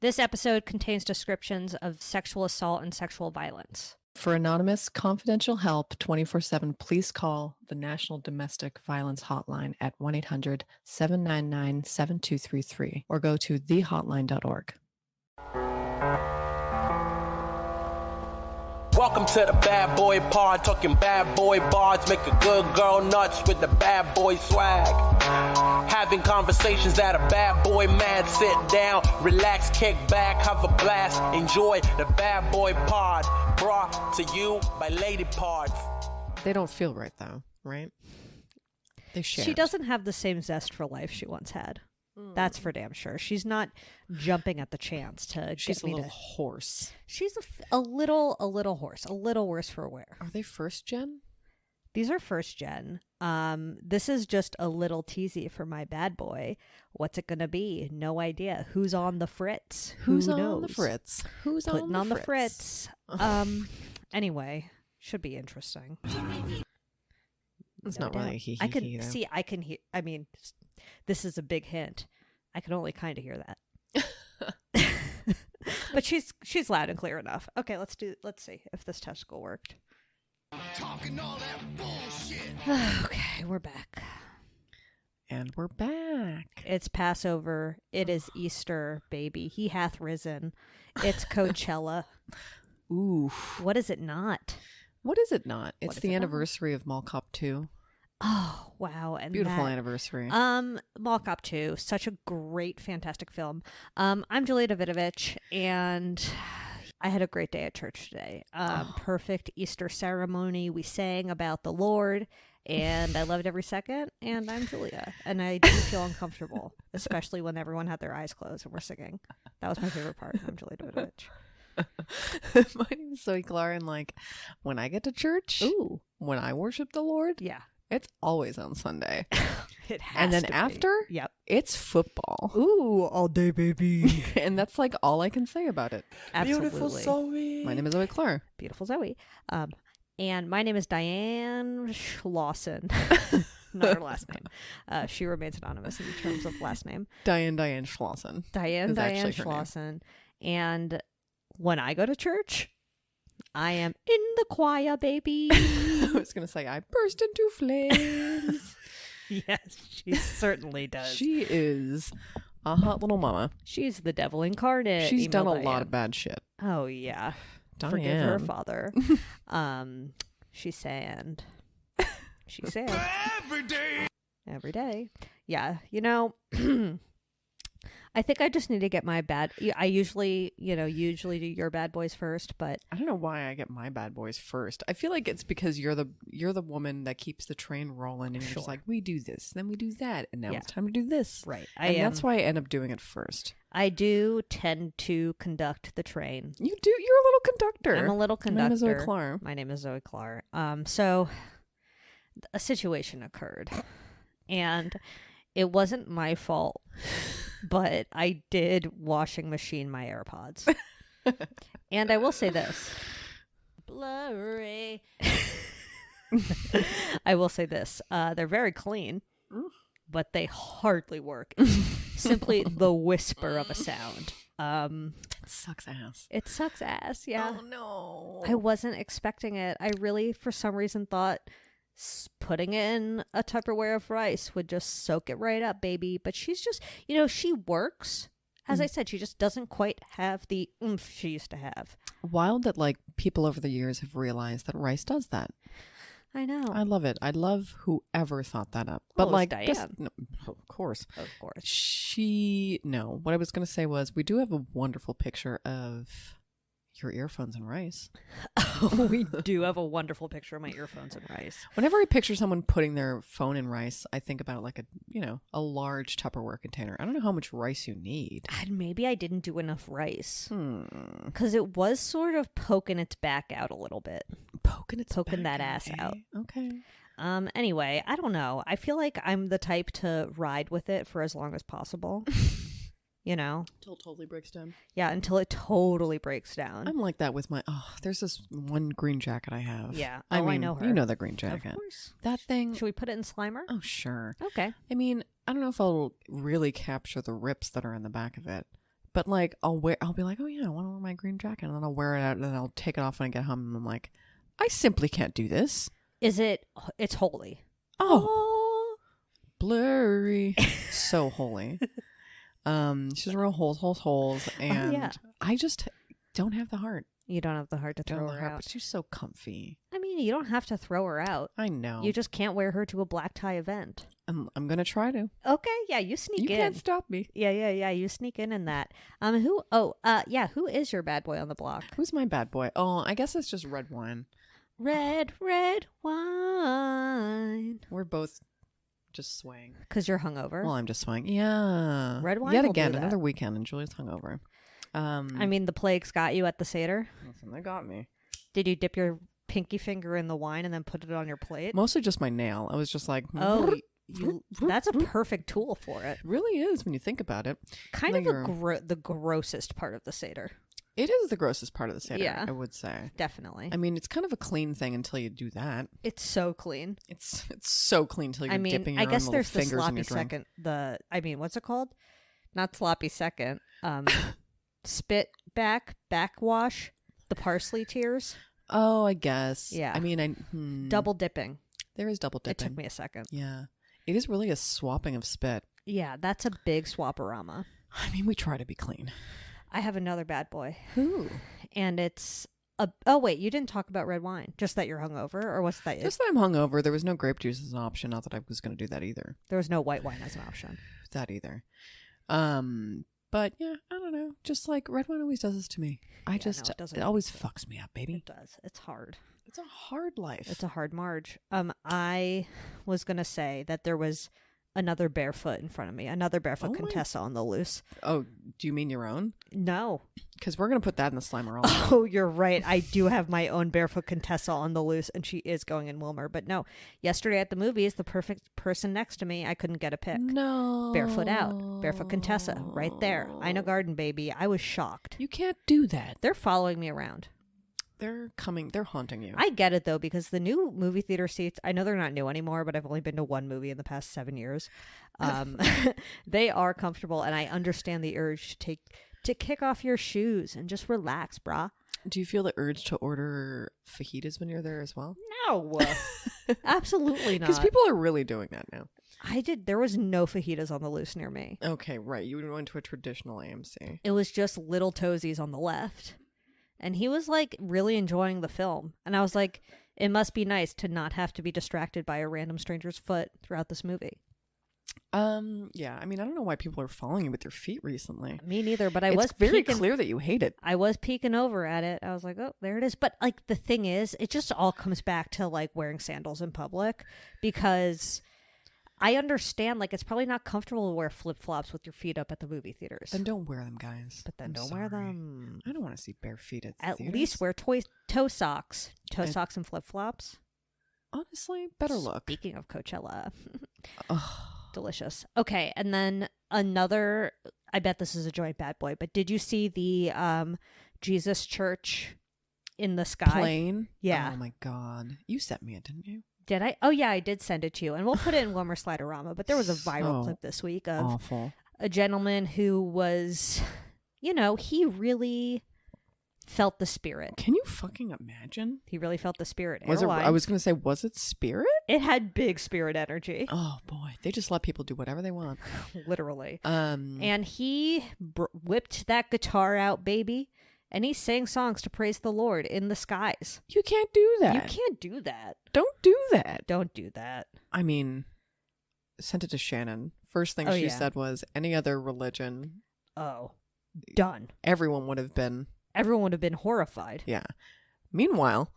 This episode contains descriptions of sexual assault and sexual violence. For anonymous, confidential help 24/7, please call the National Domestic Violence Hotline at 1-800-799-7233 or go to thehotline.org. Welcome to the bad boy pod, talking bad boy bars, make a good girl nuts with the bad boy swag. Having conversations that a bad boy mad, sit down, relax, kick back, have a blast, enjoy the bad boy pod, brought to you by Lady Pods. They don't feel right though, right? They share. She doesn't have the same zest for life she once had. That's for damn sure. She's not jumping at the chance to She's get me a little to... horse. She's a little horse, a little worse for wear. Are they first gen? These are first gen. This is just a little teasy for my bad boy. What's it gonna be? No idea. Who's on the fritz? Who's Who on knows? the fritz? Who's Putting on the fritz? Anyway, should be interesting. It's not really he. I can see. I can hear. I mean, this is a big hint. I can only kind of hear that. But she's loud and clear enough. Okay, let's see if this testicle worked. Talking all that bullshit. Okay, we're back. And we're back. It's Passover. It is Easter, baby. He hath risen. It's Coachella. Ooh. What is it not? What is it not? It's is the it anniversary of Mall Cop 2. Oh, wow. And Beautiful anniversary. Mall Cop 2, such a great, fantastic film. I'm Julia Davidovich, and I had a great day at church today. Perfect Easter ceremony. We sang about the Lord, and I loved every second, and I'm Julia. And I didn't feel uncomfortable, especially when everyone had their eyes closed and we're singing. That was my favorite part. I'm Julia Davidovich. My name is Zoe Clark, and when I get to church, when I worship the Lord, yeah, it's always on Sunday. It has and then to after, be. Yep, it's football. Ooh, all day, baby. And that's all I can say about it. Absolutely. Beautiful Zoe. My name is Zoe Clark. Beautiful Zoe. And my name is Diane Schlosson. Not her last name. She remains anonymous in terms of last name. Diane Schlosson. Diane Schlosson. And when I go to church, I am in the choir, baby. I was going to say, I burst into flames. Yes, she certainly does. She is a hot little mama. She's the devil incarnate. She's done a Diane. lot of bad shit. Oh, yeah. Diane. Forgive her father. She's sand. She's sand. Every day. Yeah. I think I just need to get my I usually do your bad boys first, but I don't know why I get my bad boys first. I feel like it's because you're the woman that keeps the train rolling, and you're just like, we do this, then we do that, and now it's time to do this. Right. That's why I end up doing it first. I do tend to conduct the train. You do. You're a little conductor. I'm a little conductor. My name is Zoe Clark. My name is Zoe Clark. So a situation occurred, and it wasn't my fault, but I did washing machine my AirPods. And I will say this. Blurry. I will say this. They're very clean, but they hardly work. It's simply the whisper of a sound. It sucks ass. It sucks ass, yeah. Oh, no. I wasn't expecting it. I really, for some reason, thought putting in a Tupperware of rice would just soak it right up, baby. But she's just, she works. As I said, she just doesn't quite have the oomph she used to have. Wild that people over the years have realized that rice does that. I know. I love it. I love whoever thought that up. But Diane. No, of course. Of course. What I was going to say was we do have a wonderful picture of your earphones and rice. We do have a wonderful picture of my earphones and rice. Whenever I picture someone putting their phone in rice, I think about a large Tupperware container. I don't know how much rice you need. And maybe I didn't do enough rice. Because it was sort of poking its back out a little bit. Poking that ass out. Okay. Anyway, I don't know. I feel like I'm the type to ride with it for as long as possible. Until it totally breaks down. Yeah, until it totally breaks down. I'm like that with there's this one green jacket I have. Yeah. I know her. You know the green jacket. Of course. That thing. Should we put it in Slimer? Oh, sure. Okay. I mean, I don't know if I'll really capture the rips that are in the back of it, But like, I'll be like, oh yeah, I want to wear my green jacket, and then I'll wear it out, and then I'll take it off when I get home, and I'm like, I simply can't do this. It's holy. Oh, blurry, so holy. She's real holes, and I just don't have the heart. You don't have the heart to throw her out. But she's so comfy. I mean, you don't have to throw her out. I know. You just can't wear her to a black tie event. I'm going to try to. Okay, yeah, you sneak in. You can't stop me. Yeah, you sneak in that. Who is your bad boy on the block? Who's my bad boy? Oh, I guess it's just red wine. Red wine. We're both just swaying. Because you're hungover? Well, I'm just swaying. Yeah. Red wine yet will again, do that. another weekend, and Julia's hungover. I mean, the plague's got you at the Seder. Listen, they got me. Did you dip your pinky finger in the wine and then put it on your plate? Mostly just my nail. I was just like, that's a perfect tool for it. It really is when you think about it. Kind of the grossest part of the Seder. It is the grossest part of the Seder, yeah, I would say. Definitely. I mean, it's kind of a clean thing until you do that. It's so clean. It's so clean until you're dipping your own little fingers in your drink. I guess there's the sloppy second. What's it called? Not sloppy second. Spit backwash, the parsley tears. Oh, I guess. Yeah. I mean, double dipping. There is double dipping. It took me a second. Yeah. It is really a swapping of spit. Yeah, that's a big swaparama. I mean, we try to be clean. I have another bad boy. Who? And it's oh wait, you didn't talk about red wine. Just that you're hungover, or what's that? Just that I'm hungover. There was no grape juice as an option. Not that I was going to do that either. There was no white wine as an option. That either. But yeah, I don't know. Just like red wine always does this to me. It always fucks me up, baby. It does. It's hard. It's a hard life. It's a hard marge. I was gonna say that there was another barefoot in front of me, another barefoot Contessa on the loose. Oh, do you mean your own? No. Because we're going to put that in the Slimer. Oh, you're right. I do have my own barefoot Contessa on the loose, and she is going in Wilmer. But no, yesterday at the movies, the perfect person next to me, I couldn't get a pick. No. Barefoot out. Barefoot Contessa. Right there. Ina Garden, baby. I was shocked. You can't do that. They're following me around. They're coming. They're haunting you. I get it, though, because the new movie theater seats, I know they're not new anymore, but I've only been to one movie in the past 7 years. They are comfortable, and I understand the urge to kick off your shoes and just relax, brah. Do you feel the urge to order fajitas when you're there as well? No. Absolutely not. Because people are really doing that now. I did. There was no fajitas on the loose near me. Okay, right. You went to a traditional AMC. It was just Little Toesies on the left. And he was like really enjoying the film. And I was like, it must be nice to not have to be distracted by a random stranger's foot throughout this movie. Yeah. I mean, I don't know why people are following you with their feet recently. Me neither, but it's very clear that you hate it. I was peeking over at it. I was like, oh, there it is. But like the thing is, it just all comes back to like wearing sandals in public, because I understand, like, it's probably not comfortable to wear flip-flops with your feet up at the movie theaters. Then don't wear them, guys. But then don't wear them. I don't want to see bare feet at At theaters. least wear toe socks. Toe socks and flip-flops. Honestly, better look. Speaking of Coachella. Delicious. Okay, and then another, I bet this is a joint bad boy, but did you see the Jesus Church in the sky? Plane? Yeah. Oh my God. You sent me it, didn't you? Did I? Oh, yeah, I did send it to you. And we'll put it in Wilmer Sliderama. But there was a viral clip this week of a gentleman who was, he really felt the spirit. Can you fucking imagine? He really felt the spirit. I was going to say, was it spirit? It had big spirit energy. Oh, boy. They just let people do whatever they want. Literally. And he whipped that guitar out, baby. And he sang songs to praise the Lord in the skies. You can't do that. You can't do that. Don't do that. Don't do that. I mean, sent it to Shannon. First thing she said was, any other religion. Oh, done. Everyone would have been horrified. Yeah. Meanwhile,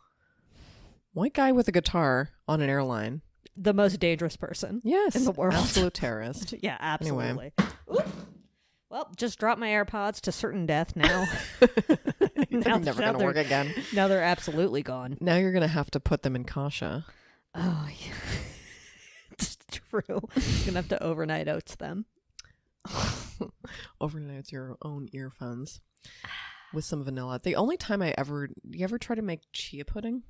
white guy with a guitar on an airline. The most dangerous person. Yes. In the world. Absolute terrorist. Yeah, absolutely. Anyway. Well, just dropped my AirPods to certain death now. They're never going to work again. Now they're absolutely gone. Now you're going to have to put them in kasha. Oh, yeah. It's true. You're going to have to overnight oats them. Overnight oats your own earphones with some vanilla. The only time you ever try to make chia pudding?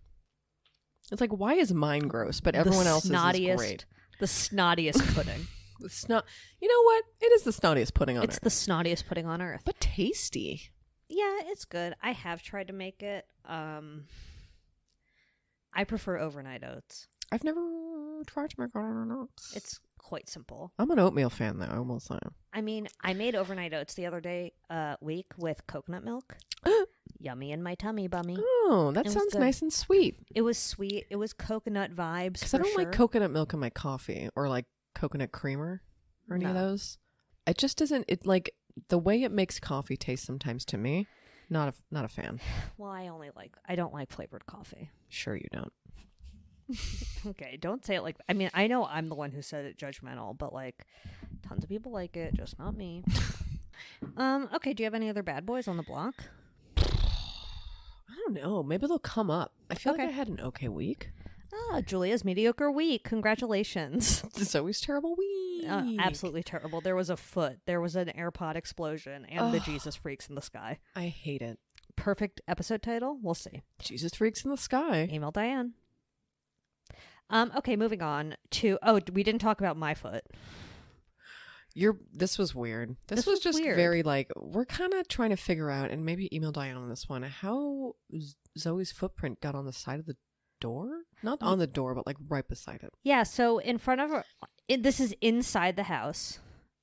It's like, why is mine gross, but everyone else's is great? The snottiest pudding. The snot. You know what? It is the snottiest pudding on It's earth. the snottiest pudding on earth. But tasty. Yeah, it's good. I have tried to make it. I prefer overnight oats. I've never tried to make overnight oats. It's quite simple. I'm an oatmeal fan, though. I will say. I mean, I made overnight oats the other week with coconut milk. Yummy in my tummy, bummy. Oh, that sounds nice and sweet. It was sweet. It was coconut vibes. Because I don't like coconut milk in my coffee or like coconut creamer or any of those. It just doesn't. It like the way it makes coffee taste sometimes to me. Not a fan. Well, I don't like flavored coffee. Sure you don't. Okay, don't say it like. I mean, I know I'm the one who said it judgmental, but like, tons of people like it, just not me. Okay. Do you have any other bad boys on the block? I don't know. Maybe they'll come up. I feel like I had an okay week. Julia's mediocre week. Congratulations. Zoe's terrible week. Absolutely terrible. There was a foot. There was an AirPod explosion and the Jesus freaks in the sky. I hate it. Perfect episode title. We'll see. Jesus freaks in the sky. Email Diane. Okay, moving on to. We didn't talk about my foot. This was weird. This was just weird. Very like, we're kind of trying to figure out, and maybe email Diane on this one, how Zoe's footprint got on the side of the door. Not on the door, but like right beside it. Yeah, so in front of her, this is inside the house.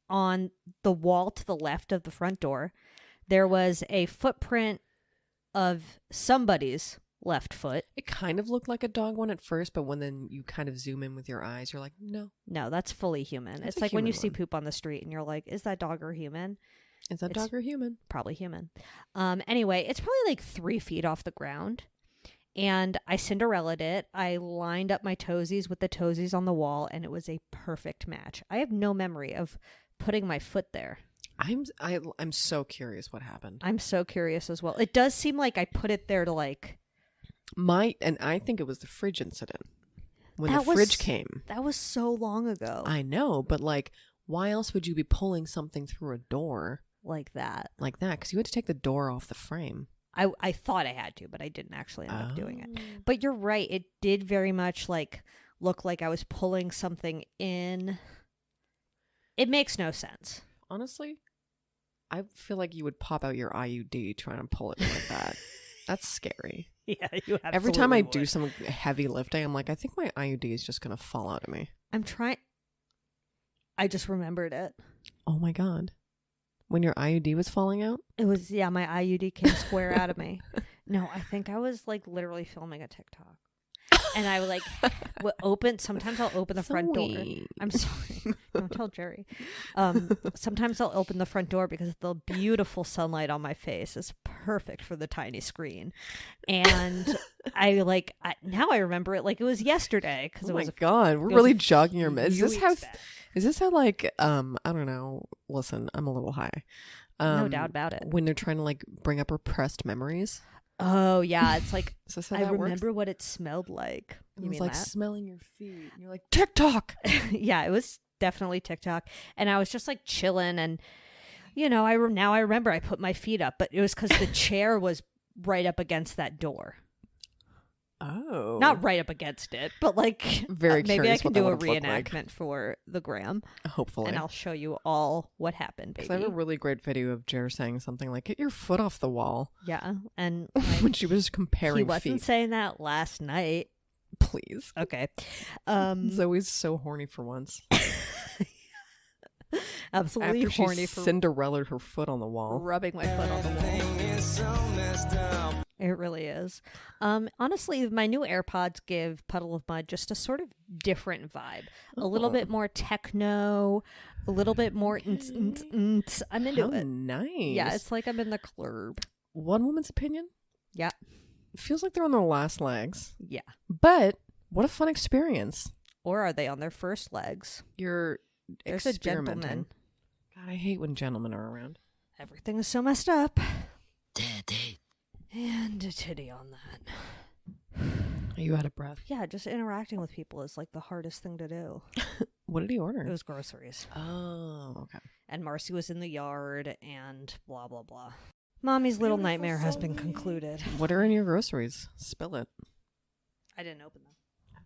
On the wall to the left of the front door, there was a footprint of somebody's left foot. It kind of looked like a dog one at first, but when then you kind of zoom in with your eyes, you're like, no, that's fully human. It's like when you see poop on the street and you're like, is that dog or human? Is that dog or human? Probably human. Anyway, it's probably like 3 feet off the ground. And I Cinderella'd it. I lined up my toesies with the toesies on the wall, and it was a perfect match. I have no memory of putting my foot there. I'm so curious what happened. I'm so curious as well. It does seem like I put it there to like and I think it was the fridge incident when the fridge came. That was so long ago. I know, but like, why else would you be pulling something through a door like that? Because you had to take the door off the frame. I thought I had to, but I didn't actually end up doing it. But you're right. It did very much like look like I was pulling something in. It makes no sense. Honestly, I feel like you would pop out your IUD trying to pull it like that. That's scary. Yeah, you absolutely Every time I would. do some heavy lifting, I'm like, I think my IUD is just going to fall out of me. I just remembered it. Oh my God. When your IUD was falling out? It was, my IUD came square out of me. No, I think I was like literally filming a TikTok. And I would like sometimes I'll open the front door. I'm sorry. Don't tell Jerry. Sometimes I'll open the front door because the beautiful sunlight on my face is perfect for the tiny screen. And now I remember it like it was yesterday. Oh my God. We're really jogging your memory. Is this how like, I don't know. Listen, I'm a little high. No doubt about it. When they're trying to like bring up repressed memories. Oh yeah, it's like I remember what it smelled like. It was like smelling your feet. And you're like, TikTok. Yeah, it was definitely TikTok. And I was just like chilling, and now I remember I put my feet up, but it was because the chair was right up against that door. Oh, not right up against it, but like very maybe I can do a reenactment like. For the gram, hopefully, and I'll show you all what happened. Baby, I have a really great video of Jer saying something like, "Get your foot off the wall." Yeah, and when she was comparing, he wasn't saying that last night. Please, okay. Zoe's so horny for once. Absolutely after horny for Cinderellaed her foot on the wall, rubbing my foot on the wall. It really is. Honestly, my new AirPods give Puddle of Mud just a sort of different vibe. A little bit more techno, a little bit more I'm into it. Nice. Yeah, it's like I'm in the club. One woman's opinion? Yeah. It feels like they're on their last legs. Yeah. But what a fun experience. Or are they on their first legs? There's a gentleman. God, I hate when gentlemen are around. Everything is so messed up. Daddy. And a titty on that. Are you out of breath? Yeah, just interacting with people is like the hardest thing to do. What did he order? It was groceries. Oh, okay. And Marcy was in the yard and blah, blah, blah. Mommy's little nightmare has been concluded. What are in your groceries? Spill it. I didn't open them.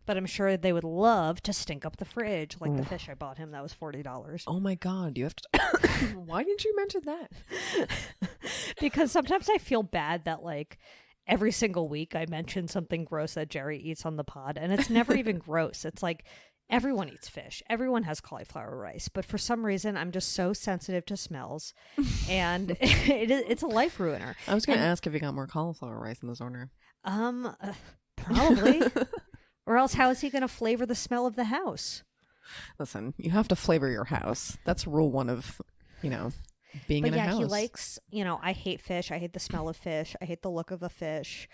But I'm sure they would love to stink up the fridge, like the fish I bought him. That was $40. Oh my God. You have to. Why didn't you mention that? Because sometimes I feel bad that, like, every single week I mention something gross that Jerry eats on the pod, and it's never even gross. It's like everyone eats fish. Everyone has cauliflower rice. But for some reason, I'm just so sensitive to smells, and it's a life ruiner. I was going to ask if you got more cauliflower rice in this order. Probably. Or else how is he going to flavor the smell of the house? Listen, you have to flavor your house. That's rule one of, being in a house. But yeah, he likes, I hate fish. I hate the smell of fish. I hate the look of a fish.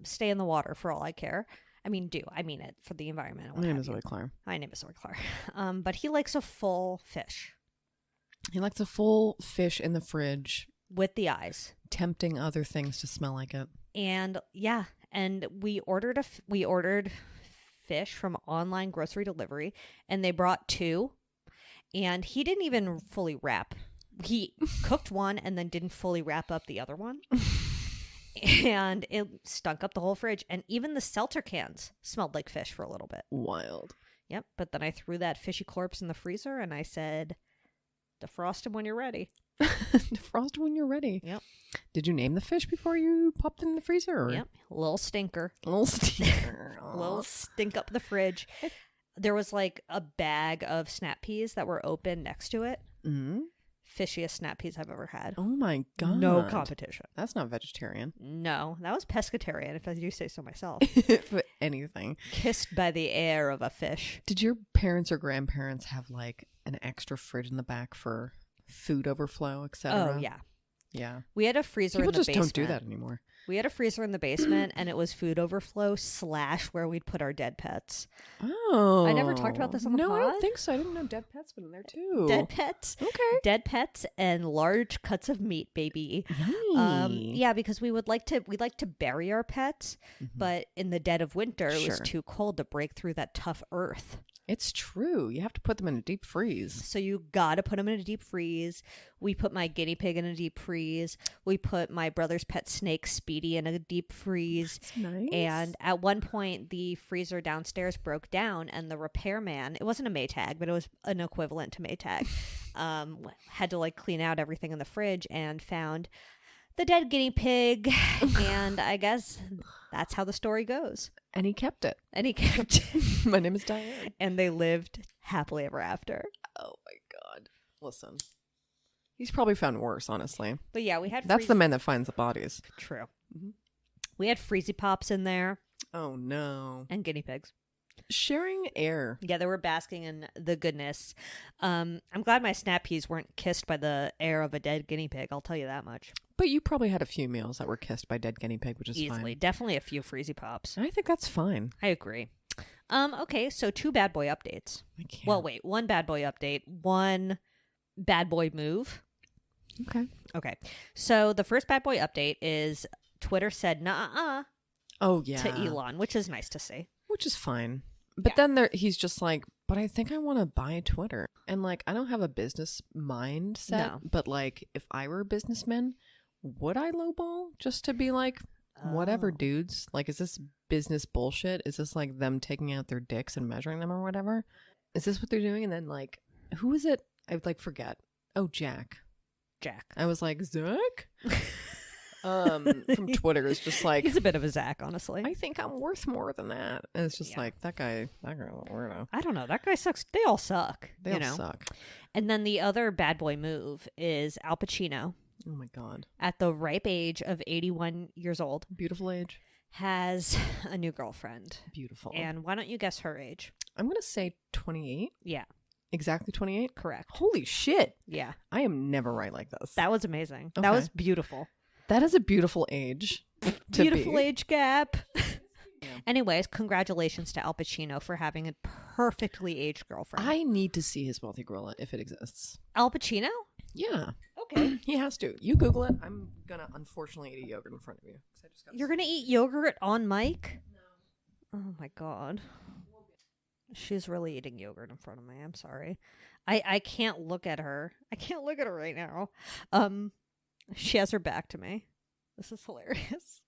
Stay in the water for all I care. I mean it for the environment. My name is Zoe Clark. My name is Zoe Clark. But he likes a full fish. He likes a full fish in the fridge. With the eyes. Tempting other things to smell like it. And yeah, and we ordered fish from online grocery delivery, and they brought 2, and he didn't even fully wrap. He cooked one and then didn't fully wrap up the other one. And it stunk up the whole fridge, and even the seltzer cans smelled like fish for a little bit. Wild. Yep, but then I threw that fishy corpse in the freezer, and I said, defrost him when you're ready. Defrost when you're ready. Yep. Did you name the fish before you popped it in the freezer? Or? Yep. Little stinker. Little stinker. Little stink up the fridge. There was like a bag of snap peas that were open next to it. Mm-hmm. Fishiest snap peas I've ever had. Oh my God. No competition. That's not vegetarian. No, that was pescatarian, if I do say so myself. If anything. Kissed by the air of a fish. Did your parents or grandparents have like an extra fridge in the back for food overflow, etc.? Oh, yeah. Yeah. We had a freezer People in the basement. People just don't do that anymore. We had a freezer in the basement, and it was food overflow / where we'd put our dead pets. Oh. I never talked about this on the pod. No, I don't think so. I didn't know dead pets been in there too. Dead pets. Okay. Dead pets and large cuts of meat, baby. Yummy. Yeah, because we like to bury our pets, but in the dead of winter, it was Sure. too cold to break through that tough earth. It's true. You have to put them in a deep freeze. So you gotta put them in a deep freeze. We put my guinea pig in a deep freeze. We put my brother's pet snake, Speedy, in a deep freeze. That's nice. And at one point, the freezer downstairs broke down, and the repairman, it wasn't a Maytag, but it was an equivalent to Maytag, had to like clean out everything in the fridge and found the dead guinea pig. And I guess that's how the story goes. And he kept it. My name is Diane. And they lived happily ever after. Oh my God. Listen. He's probably found worse, honestly. But yeah, we had That's the man that finds the bodies. True. Mm-hmm. We had Freezy Pops in there. Oh no. And guinea pigs. Sharing air. Yeah, they were basking in the goodness. I'm glad my snap peas weren't kissed by the air of a dead guinea pig. I'll tell you that much. But you probably had a few meals that were kissed by dead guinea pig, which is Easily. fine. Definitely a few Freezy Pops. I think that's fine. I agree. Okay, so 2 bad boy updates. Well, wait, 1 bad boy update, 1 bad boy move. Okay. So the first bad boy update is Twitter said nah Oh yeah. to Elon, which is nice to see. Which is fine. But then he's just like, but I think I want to buy Twitter. And like, I don't have a business mindset, No. but like, if I were a businessman, would I lowball just to be like, whatever, dudes? Like, is this business bullshit? Is this like them taking out their dicks and measuring them or whatever? Is this what they're doing? And then like, who is it? I would like forget. Oh, Jack. I was like, Zach? From Twitter is just like, He's a bit of a Zach, honestly. I think I'm worth more than that. And it's just like, that guy's a weirdo. I don't know. That guy sucks. They all suck. They all suck. And then the other bad boy move is Al Pacino. Oh my God. At the ripe age of 81 years old. Beautiful age. Has a new girlfriend. Beautiful. And why don't you guess her age? I'm going to say 28. Yeah. Exactly 28? Correct. Holy shit. Yeah. I am never right like this. That was amazing. Okay. That was beautiful. That is a beautiful age. Beautiful age gap. Yeah. Anyways, congratulations to Al Pacino for having a perfectly aged girlfriend. I need to see his wealthy gorilla if it exists. Al Pacino? Yeah. Okay. He has to. You Google it. I'm going to unfortunately eat a yogurt in front of you. You're going to eat yogurt on mic? No. Oh my God. She's really eating yogurt in front of me. I'm sorry. I can't look at her. I can't look at her right now. She has her back to me. This is hilarious.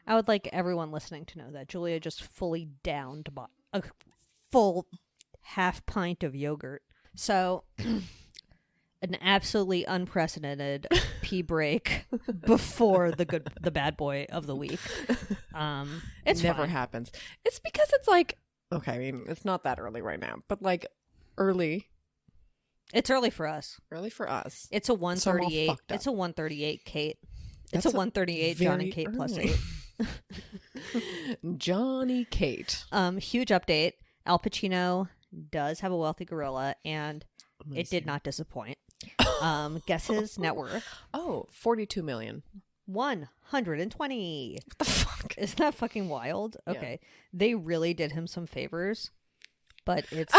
I would like everyone listening to know that Julia just fully downed a full half pint of yogurt. So, an absolutely unprecedented pee break before the bad boy of the week. It's never fine. happens. It's because it's like, okay, I mean, it's not that early right now, but like early. It's early for us. Early for us. It's a 1:38. fucked up. It's a 1:38, Kate. It's That's a 1:38 John and Kate plus early. 8. Johnny Kate. Huge update. Al Pacino does have a wealthy gorilla, and Amazing. it did not disappoint. Guess his net worth. Oh, 42 million. 120. What the fuck? Isn't that fucking wild? Yeah. Okay. They really did him some favors, but it's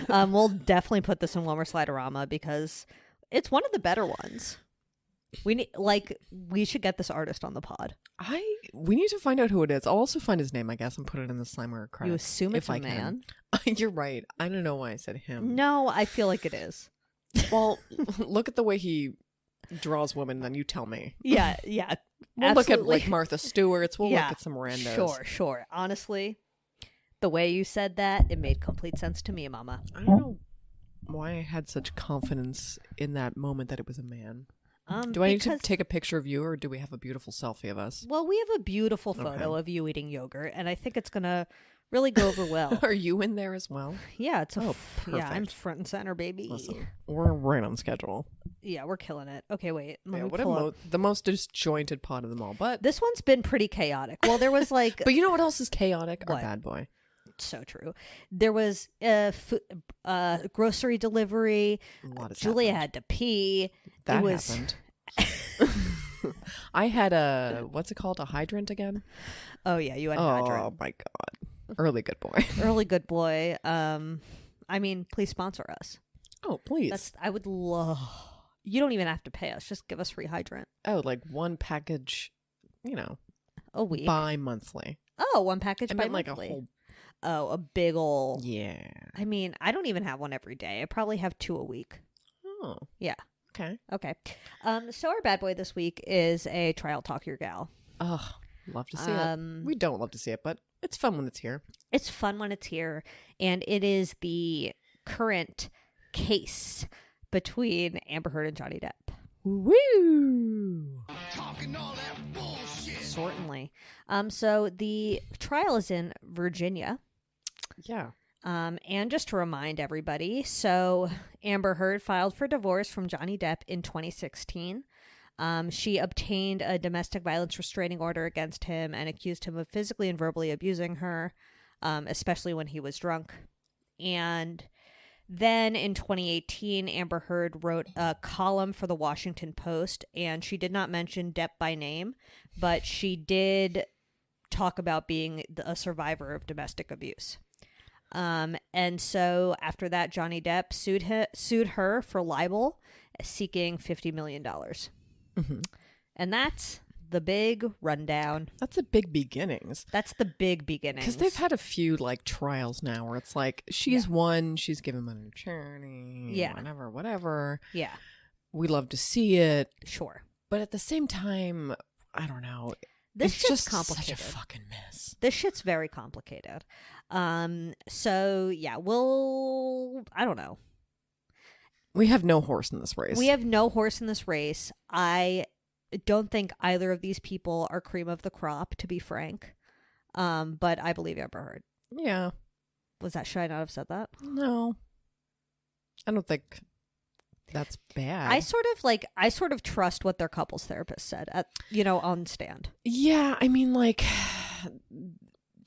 we'll definitely put this in Wilmer Sliderama because it's one of the better ones. We should get this artist on the pod. We need to find out who it is. I'll also find his name, I guess, and put it in the Slimer credits. You assume it's if a I man? can. You're right. I don't know why I said him. No, I feel like it is. Well, look at the way he draws women, then you tell me. Yeah. We'll look at absolutely. like Martha Stewart's. We'll Yeah, look at some randos. Sure. Honestly, the way you said that, it made complete sense to me, Mama. I don't know why I had such confidence in that moment that it was a man. Do I need to take a picture of you, or do we have a beautiful selfie of us? Well, we have a beautiful photo of you eating yogurt, and I think it's gonna really go over well. Are you in there as well? Yeah, it's Oh, yeah, I'm perfect. front and center, baby. Listen, we're right on schedule. Yeah, we're killing it. Okay, wait. Let Yeah, me what pull up. the most disjointed pod of them all. But This one's been pretty chaotic. Well, there was like but you know what else is chaotic? Our What? bad boy. so true. There was grocery delivery. A lot has Julia happened. had to pee. That it was happened. I had what's it called? A hydrant again? Oh yeah, you had Oh hydrant. my god. Early good boy. Early good boy. I mean, please sponsor us. Oh, please. I would love. You don't even have to pay us. Just give us free hydrant Oh, like one package, a week. bi-monthly. Oh, one package I by meant like a monthly. whole. Oh, a big ol'. Yeah. I mean, I don't even have one every day. I probably have 2 a week. Oh. Yeah. Okay. Okay. So our bad boy this week is a trial talk your gal. Oh, love to see it. We don't love to see it, but it's fun when it's here. It's fun when it's here, and it is the current case between Amber Heard and Johnny Depp. Woo! Certainly. So the trial is in Virginia. Yeah. And just to remind everybody, so Amber Heard filed for divorce from Johnny Depp in 2016. She obtained a domestic violence restraining order against him and accused him of physically and verbally abusing her, especially when he was drunk. And then in 2018, Amber Heard wrote a column for the Washington Post, and she did not mention Depp by name, but she did talk about being a survivor of domestic abuse. And so after that, Johnny Depp sued her for libel, seeking $50 million. Mm-hmm. And that's the big rundown. That's the big beginnings. That's the big beginnings. Because they've had a few like trials now where it's like she's won, she's given money to charity, Yeah. whatever. Yeah, We love to see it, sure. but at the same time, I don't know. This it's shit's just complicated. such a fucking mess. This shit's very complicated. So yeah, I don't know. We have no horse in this race. We have no horse in this race. I don't think either of these people are cream of the crop, to be frank. But I believe Amber Heard. Yeah. Should I not have said that? No. I don't think that's bad. I sort of trust what their couples therapist said on stand. Yeah, I mean, like,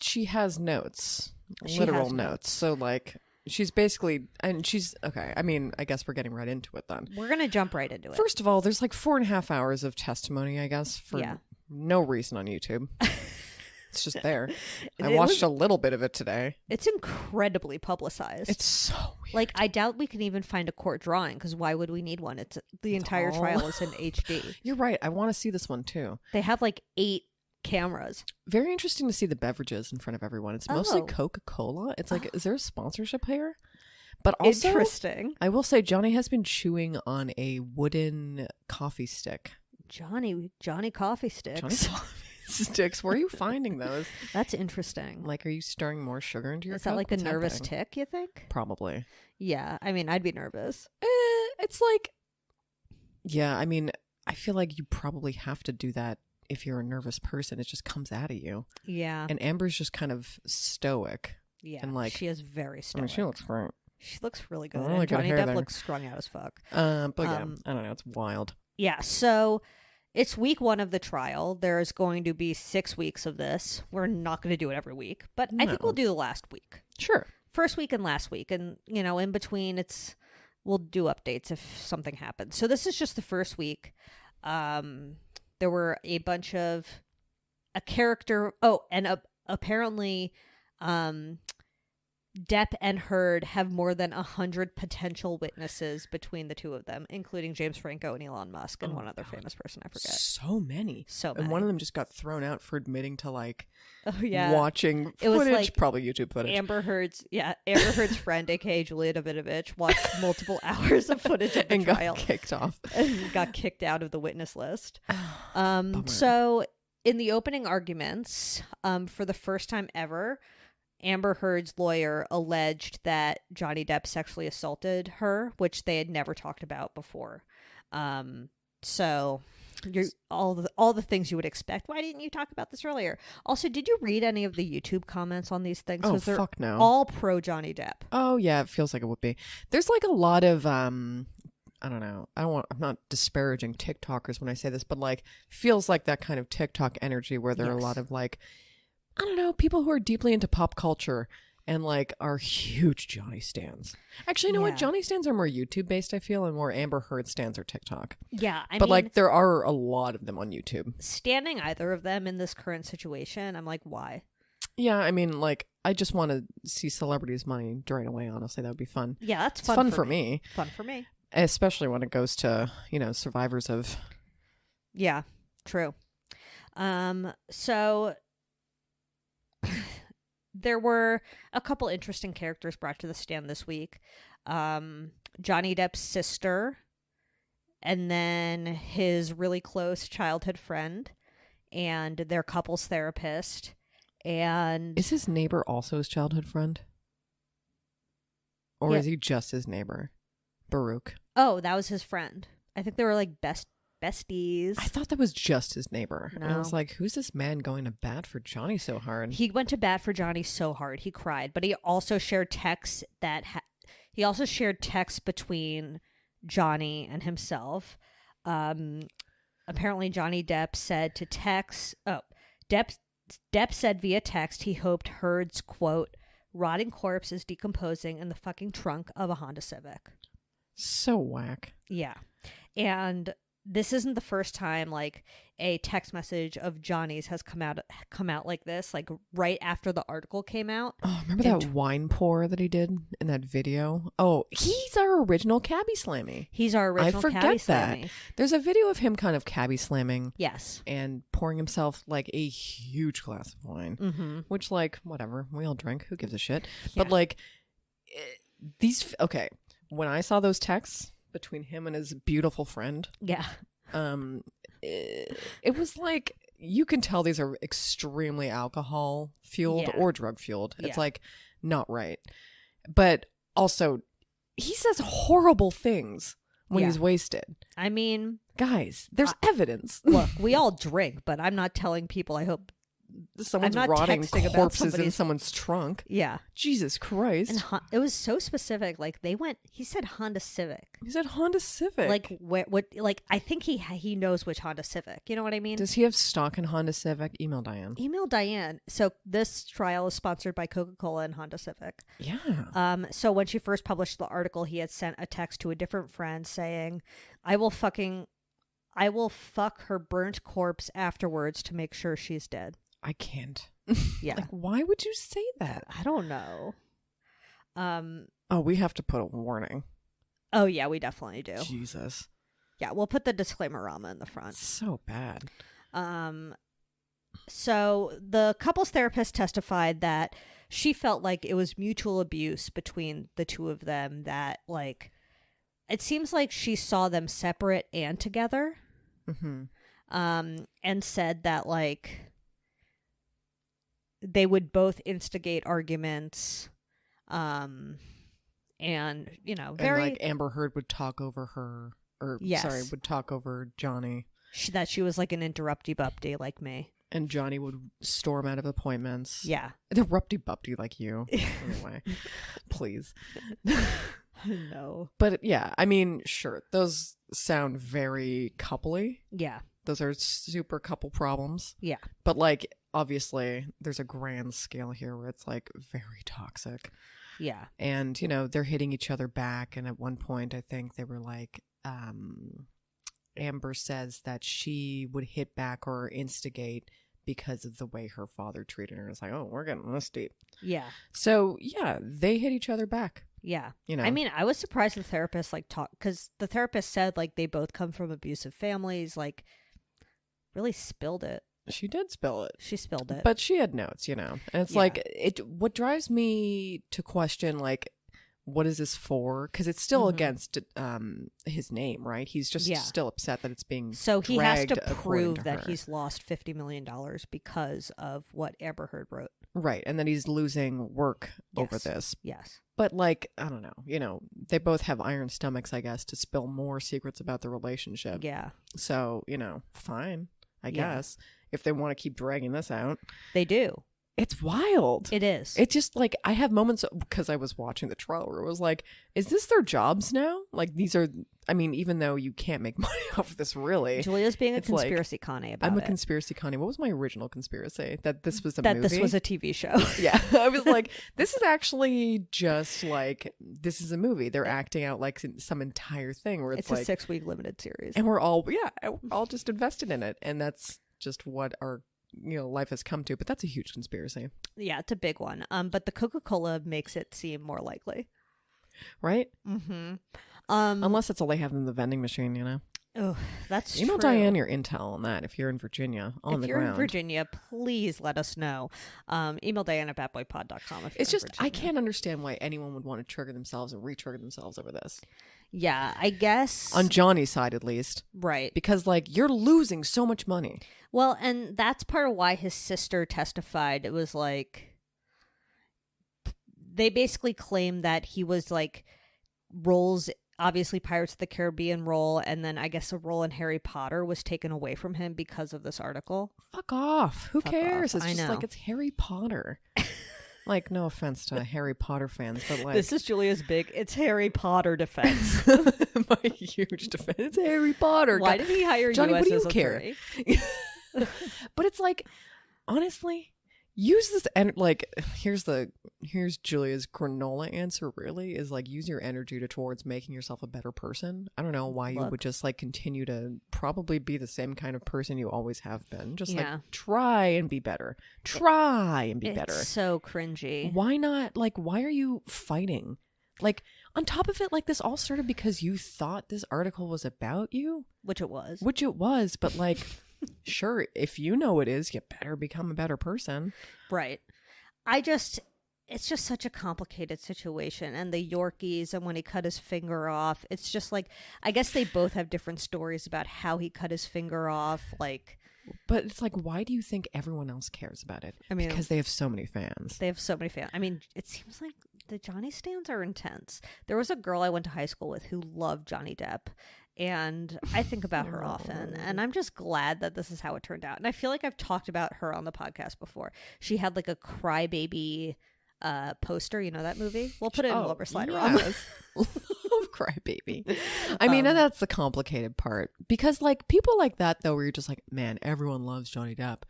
she has notes. She Literal has notes. So, like, she's basically, and she's, okay, I mean, I guess we're getting right into it then. We're going to jump right into it. First of all, there's like 4.5 hours of testimony, I guess, for no reason on YouTube. It's just there. I watched a little bit of it today. It's incredibly publicized. It's so weird. Like, I doubt we can even find a court drawing, because why would we need one? The entire trial is in HD. You're right. I want to see this one too. They have like 8 cameras. Very interesting to see the beverages in front of everyone. It's mostly Oh. Coca-Cola. It's like, is there a sponsorship here? But also, Interesting. I will say Johnny has been chewing on a wooden coffee stick Johnny Coffee Sticks. Johnny Coffee Sticks. Where are you finding those? That's interesting. Like, are you stirring more sugar into your Is that Coke? like What's a nervous happening? tick, you think? Probably. Yeah. I mean, I'd be nervous. It's like, yeah, I mean, I feel like you probably have to do that if you're a nervous person. It just comes out of you. Yeah. And Amber's just kind of stoic. Yeah. And like, she is very I stoic. mean, she looks great. She looks really good. Really And good Johnny hair Depp there. looks strung out as fuck. But yeah, I don't know. It's wild. Yeah. So it's week 1 of the trial. There's going to be 6 weeks of this. We're not going to do it every week, but I think No. we'll do the last week. Sure. First week and last week. And, you know, in between, we'll do updates if something happens. So this is just the first week. There were a bunch of a character. Oh, and apparently, Depp and Heard have more than 100 potential witnesses between the two of them, including James Franco and Elon Musk and one other famous person I forget. So many. So many. And one of them just got thrown out for admitting to like It watching footage, was like probably YouTube footage. Amber Heard's friend, aka Julia Davidovich, watched multiple hours of footage of the and trial got kicked off. and got kicked out of the witness list. Bummer. So in the opening arguments, for the first time ever, Amber Heard's lawyer alleged that Johnny Depp sexually assaulted her, which they had never talked about before. So you're all the things you would expect. Why didn't you talk about this earlier? Also, did you read any of the YouTube comments on these things? Oh, They're fuck no. all pro Johnny Depp. Oh yeah, it feels like it would be. There's like a lot of I don't know. I'm not disparaging TikTokers when I say this, but like feels like that kind of TikTok energy where there are a lot of like, I don't know, people who are deeply into pop culture and like are huge Johnny stans. Actually, you know what? Johnny stans are more YouTube based, I feel, and more Amber Heard stans are TikTok. Yeah, I but mean, like there are a lot of them on YouTube. Standing either of them in this current situation, I'm like, why? Yeah, I mean, like I just want to see celebrities' money drain away. Honestly, that would be fun. Yeah, that's It's fun, fun for me. Fun for me. Especially when it goes to, you know, survivors of. Yeah, true. So there were a couple interesting characters brought to the stand this week. Johnny Depp's sister, and then his really close childhood friend, and their couples therapist. And Is his neighbor also his childhood friend? Or is he just his neighbor? Baruch. Oh, that was his friend. I think they were like besties. I thought that was just his neighbor. No. And I was like, who's this man going to bat for Johnny so hard? He went to bat for Johnny so hard. He cried, but he also shared texts between Johnny and himself. Apparently Johnny Depp said to text, Depp said via text he hoped Heard's, quote, rotting corpse is decomposing in the fucking trunk of a Honda Civic. So whack. Yeah. And this isn't the first time like a text message of Johnny's has come out like this, like right after the article came out. Oh, remember that wine pour that he did in that video? Oh, he's our original cabbie slammy. He's our original I forget cabbie that. slammy. There's a video of him kind of cabbie slamming. Yes. And pouring himself like a huge glass of wine, which like, whatever, we all drink. Who gives a shit? Yeah. But like okay, when I saw those texts between him and his beautiful friend, Yeah. it was like you can tell these are extremely alcohol fueled or drug fueled. It's like not right. But also he says horrible things when he's wasted. I mean, guys, there's evidence. Look, we all drink, but I'm not telling people. I hope someone's I'm not rotting texting about corpses in somebody's- someone's trunk. Yeah. Jesus Christ. And it was so specific. Like he said Honda Civic. He said Honda Civic. Like what? Like I think he knows which Honda Civic. You know what I mean? Does he have stock in Honda Civic? Email Diane. Email Diane. So this trial is sponsored by Coca-Cola and Honda Civic. Yeah. So when she first published the article, he had sent a text to a different friend saying, I will fuck her burnt corpse afterwards to make sure she's dead. I can't. Yeah. Like, why would you say that? I don't know. Oh, we have to put a warning. Oh, yeah, we definitely do. Jesus. Yeah, we'll put the disclaimer-rama in the front. So bad. So the couples therapist testified that she felt like it was mutual abuse between the two of them, that like it seems like she saw them separate and together. and said that like they would both instigate arguments, and you know, very And like Amber Heard would talk over her, or Yes. sorry, would talk over Johnny, that she was like an interrupty-bupty like me. and Johnny would storm out of appointments. Yeah. Interrupty-bupty like you. Anyway, please. No. But yeah, I mean, sure, those sound very coupley. Yeah. Those are super couple problems. Yeah. But like, obviously, there's a grand scale here where it's like very toxic. Yeah. And, you know, they're hitting each other back. And at one point, I think they were like, Amber says that she would hit back or instigate because of the way her father treated her. It's like, oh, we're getting this deep. Yeah. So, yeah, they hit each other back. Yeah. You know, I mean, I was surprised the therapist like talked, because the therapist said like they both come from abusive families, like really spilled it. she did spill it. She spilled it. But she had notes, you know. And it's Yeah. like, what drives me to question, like, what is this for? Because it's still Mhm. against his name, right? He's just Yeah. still upset that it's being So he has dragged to according prove to that her. he's lost $50 million because of what Amber Heard wrote. Right, and then he's losing work over Yes. this. Yes. But, like, I don't know. You know, they both have iron stomachs, I guess, to spill more secrets about the relationship. Yeah. So, you know, fine, I Yeah. guess, if they want to keep dragging this out. They do. It's wild. It is. It's just like, I have moments because I was watching the trial where it was like, is this their jobs now? Like, these are, I mean, even though you can't make money off of this, really. Julia's being a It's like, conspiracy Connie about I'm a it. conspiracy Connie. What was my original conspiracy? That this was a that movie? this was a TV show. Yeah. I was like, this is actually just like, this is a movie. They're acting out like some entire thing where it's It's a like, 6-week limited series. and we're all, yeah, all just invested in it. And that's just what our, you know, life has come to. But that's a huge conspiracy. Yeah, it's a big one. But the Coca-Cola makes it seem more likely. Right? Mm-hmm. Unless that's all they have in the vending machine, you know? Oh, that's Email true. Diane your intel on that if you're in Virginia on if the you're ground. in Virginia, please let us know. Email Diane at batboypod.com. If It's you're in just, I Virginia. can't understand why anyone would want to trigger themselves and re-trigger themselves over this. Yeah, I guess. On Johnny's side, at least. Right. Because, like, you're losing so much money. Well, and that's part of why his sister testified. It was like, they basically claimed that he was like roles, obviously Pirates of the Caribbean role, and then I guess a role in Harry Potter was taken away from him because of this article. Fuck off. Who Fuck cares? off. It's I just know. like, it's Harry Potter. Like, no offense to Harry Potter fans, but like... This is Julia's big, it's Harry Potter defense. my huge defense. It's Harry Potter. Why God- did he hire Johnny, you what as do you his care? attorney? But it's like, honestly, use this and like here's Julia's granola answer, really, is like, use your energy towards making yourself a better person. I don't know why you Look. would just like continue to probably be the same kind of person you always have been. Just Yeah. like try and be better. Try and be It's better. so cringy. Why not? Like, why are you fighting? Like, on top of it, like, this all started because you thought this article was about you, Which it was. which it was, but like, sure, if you know it is, you better become a better person. Right. It's just such a complicated situation. And the Yorkies, and when he cut his finger off, it's just like, I guess they both have different stories about how he cut his finger off. Like, But it's like, why do you think everyone else cares about it? I mean, because they have so many fans. they have so many fans. I mean, it seems like the Johnny stans are intense. There was a girl I went to high school with who loved Johnny Depp. And I think about her often, and I'm just glad that this is how it turned out. And I feel like I've talked about her on the podcast before. She had like a crybaby poster. You know that movie? We'll put it in Lover Slider. Yes. Love Crybaby. I mean, and that's the complicated part. Because, like, people like that, though, where you're just like, man, everyone loves Johnny Depp.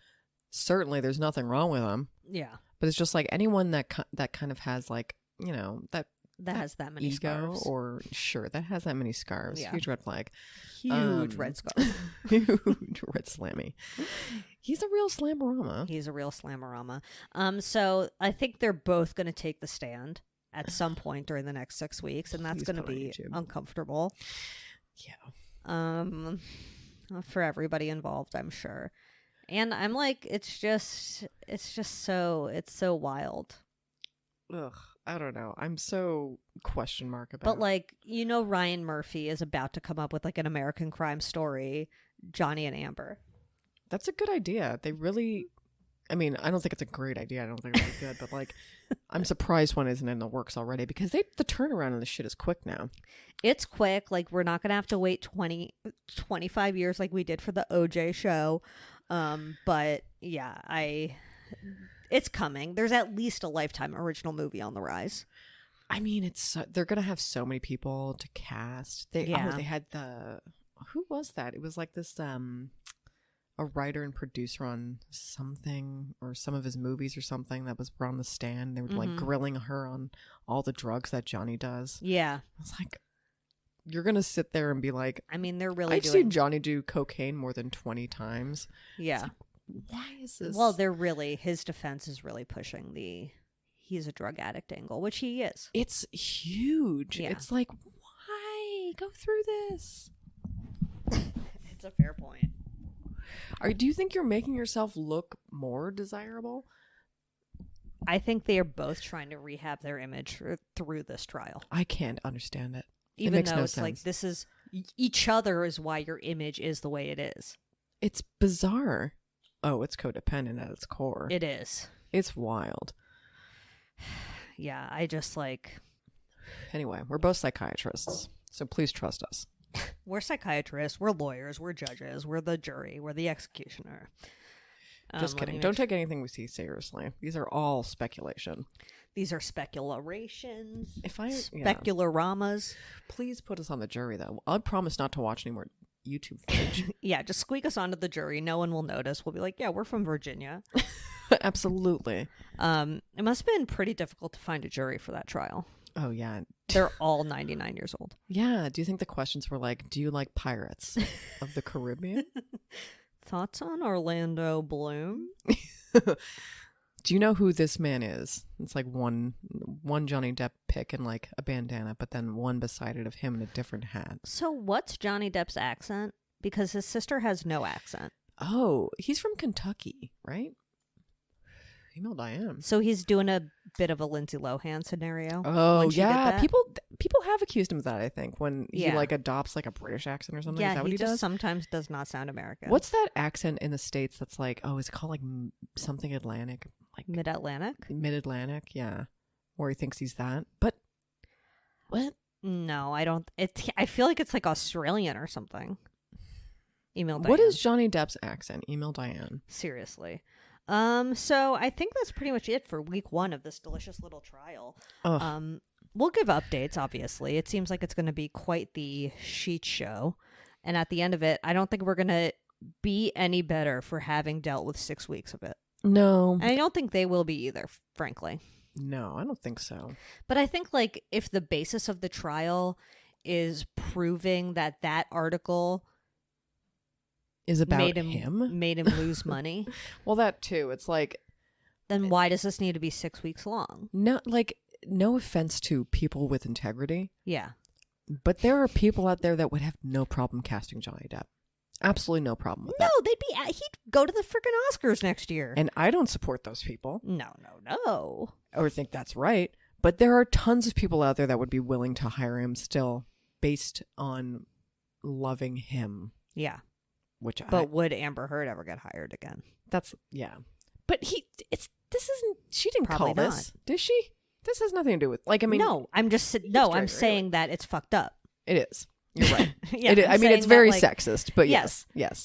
Certainly, there's nothing wrong with him. Yeah. But it's just like anyone that kind of has, like, you know, that Has that many ego, scarves. or sure, that has that many scarves. Yeah. Huge red flag. Huge red scarf. Huge red slammy. He's a real slamorama. He's a real slamorama. So I think they're both going to take the stand at some point during the next 6 weeks, and that's Please going to put it on be YouTube. uncomfortable. Yeah. For everybody involved, I'm sure. And I'm like, it's so wild. Ugh. I don't know. I'm so question mark about. But like, Ryan Murphy is about to come up with like an American Crime Story, Johnny and Amber. That's a good idea. They really, I mean, I don't think it's a great idea. I don't think it's good, but like, I'm surprised one isn't in the works already because the turnaround on this shit is quick now. It's quick. Like, we're not going to have to wait 25 years like we did for the OJ show. But yeah, it's coming. There's at least a Lifetime original movie on the rise. I mean, they're going to have so many people to cast. They had who was that? It was like this, a writer and producer on something or some of his movies or something that was on the stand. They were like grilling her on all the drugs that Johnny does. Yeah. I was like, you're going to sit there and be like, I mean, they're really I've seen Johnny do cocaine more than 20 times. Yeah. Like, why is this? Well, his defense is really pushing he's a drug addict angle, which he is. It's huge. Yeah. It's like, why go through this? It's a fair point. Do you think you're making yourself look more desirable? I think they are both trying to rehab their image through this trial. I can't understand it. Even it makes though no it's sense. like, this is each other is why your image is the way it is. It's bizarre. Oh, it's codependent at its core. It is. It's wild. Yeah, I just like... Anyway, we're both psychiatrists, so please trust us. We're psychiatrists, we're lawyers, we're judges, we're the jury, we're the executioner. Just kidding. Don't take anything we see seriously. These are all speculation. These are speculations. Yeah. Specularamas. Please put us on the jury, though. I promise not to watch any more YouTube footage. Yeah, just squeak us onto the jury. No one will notice. We'll be like, yeah, we're from Virginia. Absolutely. It must have been pretty difficult to find a jury for that trial. Oh, yeah. They're all 99 years old. Yeah. Do you think the questions were like, do you like pirates of the Caribbean? Thoughts on Orlando Bloom? Do you know who this man is? It's like one Johnny Depp pic in like a bandana, but then one beside it of him in a different hat. So what's Johnny Depp's accent? Because his sister has no accent. Oh, he's from Kentucky, right? Female Diane. So he's doing a bit of a Lindsay Lohan scenario. Oh, yeah. People have accused him of that, I think, when he like adopts like a British accent or something. Yeah, is that what he does? Sometimes does not sound American. What's that accent in the States that's like, oh, is it called like something Atlantic? Like Mid-Atlantic? Mid-Atlantic, yeah. Where he thinks he's that. But what? No, I don't. I feel like it's like Australian or something. Email Diane. What is Johnny Depp's accent? Email Diane. Seriously. So I think that's pretty much it for week 1 of this delicious little trial. Ugh. We'll give updates, obviously. It seems like it's going to be quite the sheet show. And at the end of it, I don't think we're going to be any better for having dealt with 6 weeks of it. No. And I don't think they will be either, frankly. No, I don't think so. But I think, like, if the basis of the trial is proving that article is about made him lose money. Well, that too. It's like, then why does this need to be 6 weeks long? No offense to people with integrity. Yeah. But there are people out there that would have no problem casting Johnny Depp. Absolutely no problem with that. No, he'd go to the freaking Oscars next year. And I don't support those people. No. Or think that's right. But there are tons of people out there that would be willing to hire him still based on loving him. Yeah. But would Amber Heard ever get hired again? Yeah. But she didn't Probably call this. Did she? This has nothing to do with, like, I mean. No, I'm saying that it's fucked up. It is. You're right. Yeah, I mean, it's very sexist, but yes. Yes.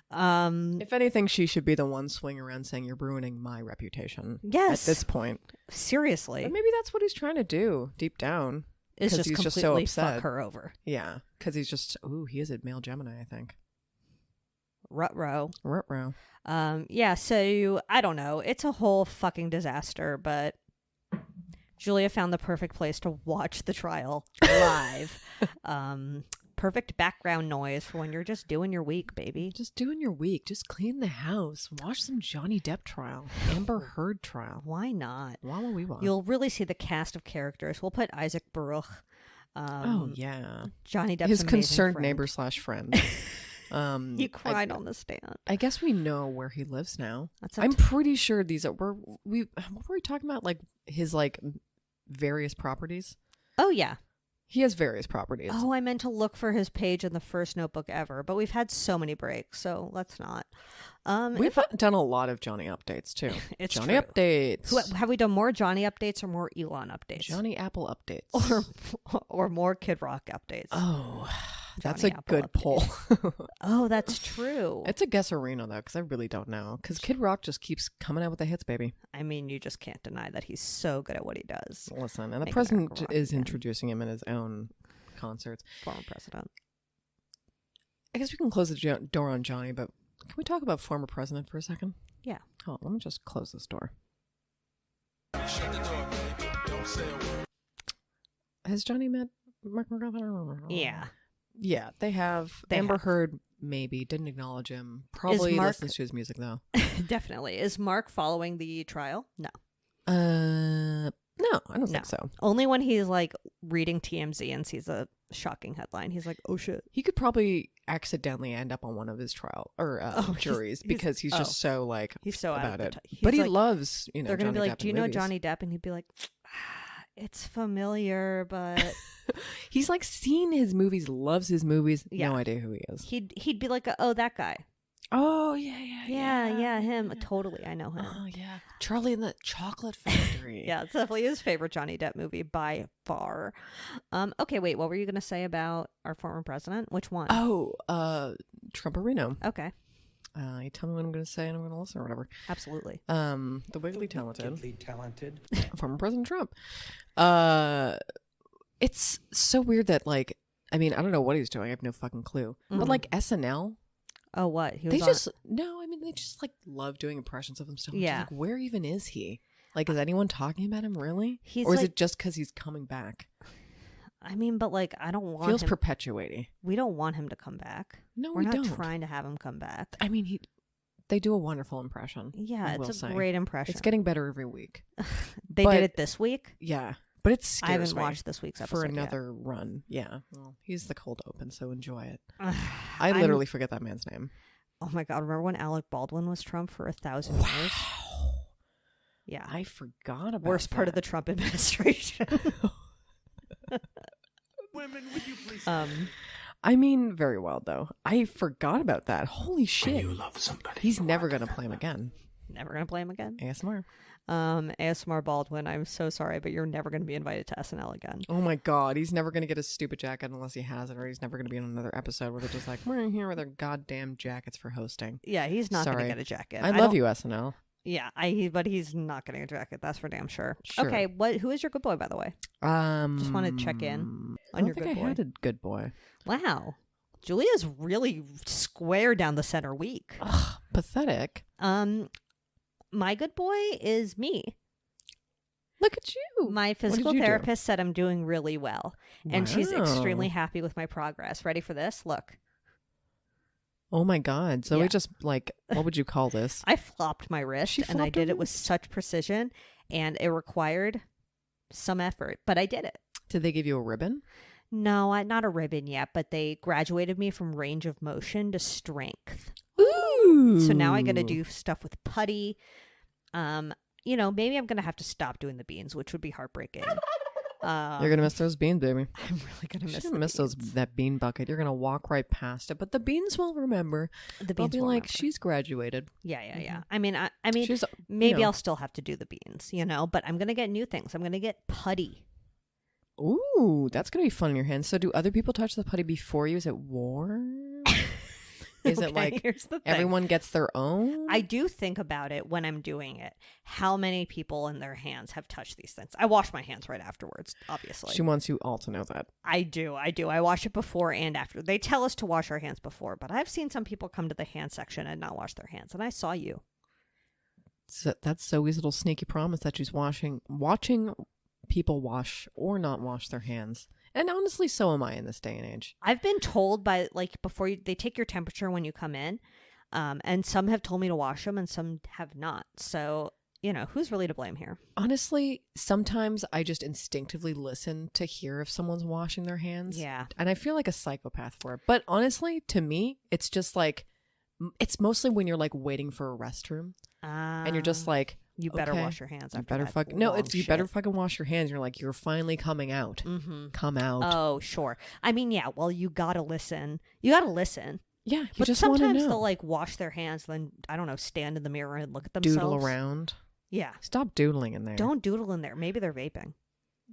If anything, she should be the one swinging around saying, you're ruining my reputation. Yes. At this point. Seriously. But maybe that's what he's trying to do deep down. Is just he's completely just so upset. fuck her over. Yeah. Because he's just, he is a male Gemini, I think. Ruh-roh. Yeah, so I don't know. It's a whole fucking disaster, but Julia found the perfect place to watch the trial live. Perfect background noise for when you're just doing your week, baby. Just doing your week. Just clean the house. Watch some Johnny Depp trial. Amber Heard trial. Why not? Why would we want? You'll really see the cast of characters. We'll put Isaac Baruch. Yeah. Johnny Depp's his concerned friend. neighbor / friend. He cried on the stand. I guess we know where he lives now. I'm pretty sure these are what were we talking about? Like his like various properties. Oh yeah. He has various properties. Oh, I meant to look for his page in the first Notebook ever, but we've had so many breaks, so let's not. We've done a lot of Johnny updates too. It's Johnny true. updates. Have we done more Johnny updates or more Elon updates? Johnny Apple updates. Or more Kid Rock updates? Oh, that's Johnny a Apple good poll. Oh, that's true. It's a guess-arena though, because I really don't know. Because Kid Rock just keeps coming out with the hits, baby. I mean, you just can't deny that he's so good at what he does. Listen, and the Make president America rock is again. introducing him in his own concerts. Former president. I guess we can close the door on Johnny, but can we talk about former president for a second? Yeah. Oh, let me just close this door. Shut the door, baby. Don't say a word. Has Johnny met Mark McGrath? Yeah. Yeah, they have. They Amber have. Heard maybe didn't acknowledge him. Probably Mark- listens to his music though. Definitely. Is Mark following the trial? No. No, I don't No. think so. Only when he's like reading TMZ and sees a shocking headline. He's like, oh shit. He could probably accidentally end up on one of his trial or juries because he's just so like He's so out of about the it. he's But he like- loves They're going Johnny to be like, Depp do you in know movies. Johnny Depp? And he'd be like, it's familiar, but He's like seen his movies, loves his movies. Yeah. No idea who he is. he'd be like, oh, that guy. Oh Yeah, him. Totally. I know him. Oh yeah, Charlie and the Chocolate Factory. Yeah, it's definitely his favorite Johnny Depp movie by far. Okay, wait, what were you going to say about our former president? Which one? Oh, Trumperino. Okay, You tell me what I'm going to say and I'm going to listen or whatever. absolutely. The Wiggly Talented. Wickedly talented. Former President Trump. It's so weird that like, I mean, I don't know what he's doing. I have no fucking clue. But Mhm. like SNL, Oh, what? He they was just no. I mean, they just like love doing impressions of himself. It's Yeah. Like, where even is he? Like, is anyone talking about him really? He's or is like- it just because he's coming back? I mean, but like, I don't want Feels him. perpetuating. We don't want him to come back. No, We're we not don't. trying to have him come back. I mean, they do a wonderful impression. Yeah, I will it's a say. great impression. It's getting better every week. They but- did it this week. Yeah, but it scares I haven't me watched this week's episode for yet. another run. Yeah, well, he's the cold open, so enjoy it. I I literally forget that man's name. Oh my god! Remember when Alec Baldwin was Trump for 1,000 years? Wow, Yeah, I forgot about worst part of the that. Trump administration. Women, would you please? I mean, very wild though. I forgot about that. Holy shit! You love somebody. He's never gonna play him again. Never gonna play him again. ASMR. ASMR Baldwin, I'm so sorry, but you're never gonna be invited to SNL again. Oh my god, he's never gonna get a stupid jacket unless he has it, or he's never gonna be in another episode where they're just like, we're here with our goddamn jackets for hosting. Yeah, he's not Sorry. gonna get a jacket. I love don't- you, SNL. Yeah, but he's not getting a jacket. That's for damn sure. Sure. Okay, who is your good boy, by the way? Just wanna check in on I don't your think good I boy. had a good boy. Wow, Julia's really square down the center week. Ugh, pathetic. My good boy is me. Look at you. My did physical you do? therapist said I'm doing really well, and she's extremely Wow. happy with my progress. Ready for this? Look, Oh my god. So Yeah. we just like, what would you call this? I flopped my wrist, She and I flopped her did it with wrist. such precision, and it required some effort, but I did it. Did they give you a ribbon? No, not a ribbon yet, but they graduated me from range of motion to strength. Ooh. So now I got to do stuff with putty. Maybe I'm gonna have to stop doing the beans, which would be heartbreaking. You're gonna miss those beans, baby. I'm really gonna You're miss gonna the miss those beans. that bean bucket. You're gonna walk right past it, but the beans will remember. The They'll beans be will like, remember. she's graduated. Yeah. I mean, I mean, She's, maybe you know. I'll still have to do the beans, but I'm gonna get new things. I'm gonna get putty. Ooh, that's gonna be fun in your hands. So, do other people touch the putty before you? Is it warm? Is it Okay, like here's the thing. everyone gets their own? I do think about it when I'm doing it. How many people in their hands have touched these things? I wash my hands right afterwards, obviously. She wants you all to know that. I do. I wash it before and after. They tell us to wash our hands before, but I've seen some people come to the hand section and not wash their hands, and I saw you. So that's Zoe's little sneaky promise that she's watching people wash or not wash their hands. And honestly, so am I in this day and age. I've been told by they take your temperature when you come in, and some have told me to wash them and some have not. So, who's really to blame here? Honestly, sometimes I just instinctively listen to hear if someone's washing their hands. Yeah. And I feel like a psychopath for it. But honestly, to me, it's just like, it's mostly when you're like waiting for a restroom and you're just like, You better Okay. wash your hands. You After better that fucking no. long It's you shit. better fucking wash your hands. You're like you're finally coming out. Mm-hmm. Come out. Oh, sure. I mean, yeah. Well, you gotta listen. You gotta listen. Yeah, you But just want to sometimes know. they'll like wash their hands, then I don't know, stand in the mirror and look at Doodle themselves. around. Yeah. Stop doodling in there. Don't doodle in there. Maybe they're vaping.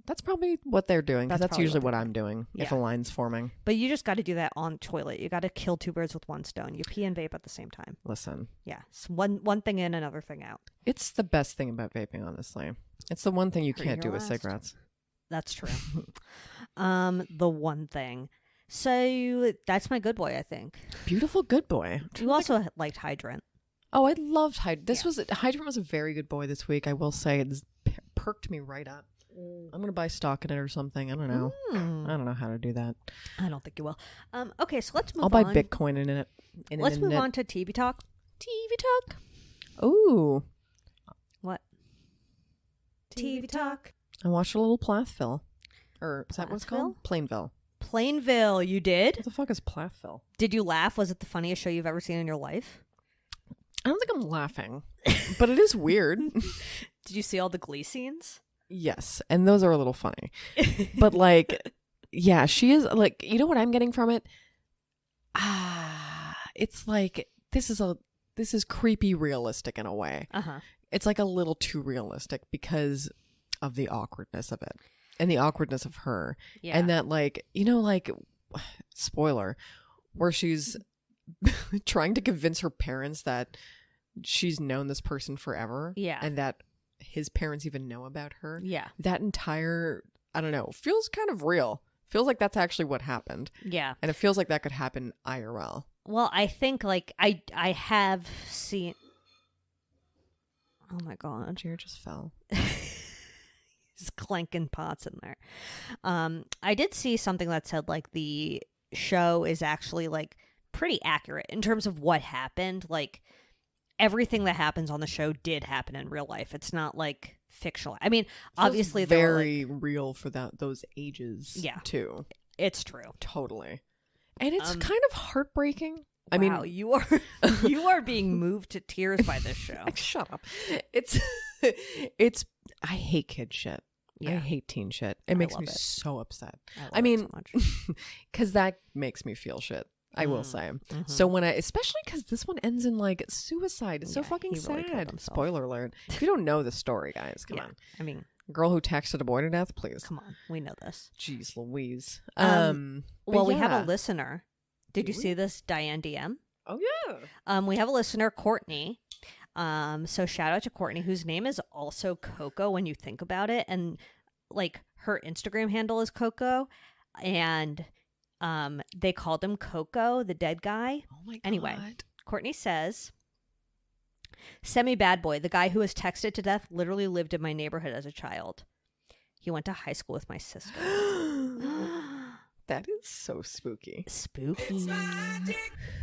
That's probably what they're doing. 'Cause That's that's probably usually what what they're I'm doing if Yeah. a line's forming. But you just got to do that on the toilet. You got to kill two birds with one stone. You pee and vape at the same time. Listen, Yeah. It's one thing in, another thing out. it's the best thing about vaping. Honestly, it's the one thing you Heard can't it do here with last. cigarettes. That's true. The one thing. So that's my good boy, I think. Beautiful good boy. You also liked Hydrant. Oh, I loved Hydrant. Yeah. Hydrant was a very good boy this week. I will say it's perked me right up. I'm gonna buy stock in it or something. I don't know. I don't know how to do that. I don't think you will. Okay, so let's move I'll buy on. Bitcoin in it. Let's move on to TV talk. TV talk. Ooh, What? TV talk. I watched a little Plathville. Or is that what it's Plathville? called? Plainville. Plainville, you did? What the fuck is Plathville? Did you laugh? Was it the funniest show you've ever seen in your life? I don't think I'm laughing, but it is weird. Did you see all the Glee scenes? Yes, and those are a little funny. But like, yeah, she is like, you know what I'm getting from it? It's like this is creepy realistic in a way. Uh-huh. It's like a little too realistic because of the awkwardness of it and the awkwardness of her. Yeah. And that like, you know, like spoiler, where she's trying to convince her parents that she's known this person forever. Yeah. And that his parents even know about her. Yeah. That entire, I don't know, feels kind of real. Feels like that's actually what happened. Yeah. And it feels like that could happen IRL. Well, I think like I have seen. Oh my god, Jared just fell. he's clanking pots in there. I did see something that said like the show is actually like pretty accurate in terms of what happened. Like everything that happens on the show did happen in real life. It's not like fictional. I mean, obviously, Feels there were, very real for those ages. Yeah. Too. it's true. Totally. And it's kind of heartbreaking. I Wow, mean, you are being moved to tears by this show. shut up. It's I hate kid shit. I Yeah. hate teen shit. It makes love me it. so upset. love I it mean, so much. because that makes me feel shit. I will say. So when especially because this one ends in like suicide. It's so Yeah, fucking he really killed sad. himself. Spoiler alert. If you don't know the story, guys, come Yeah. on. I mean, Girl who texted a boy to death, please. come on, we know this. Jeez Louise. Well, but we have yeah. a listener. Did you see this, Diane DM? Oh yeah. We have a listener, Courtney. So shout out to Courtney, whose name is also Coco when you think about it. And like her Instagram handle is Coco. And they called him Coco, the dead guy. Oh my god. Anyway, Courtney says, semi-bad boy, the guy who was texted to death, literally lived in my neighborhood as a child. He went to high school with my sister. That is so spooky. Spooky.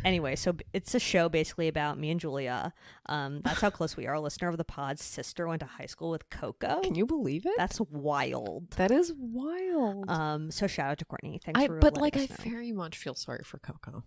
Anyway, so it's a show basically about me and Julia. That's how close we are. A listener of the pod's sister went to high school with Coco. Can you believe it? That's wild. That is wild. So shout out to Courtney. Thanks for But letting like, I us know. very much feel sorry for Coco.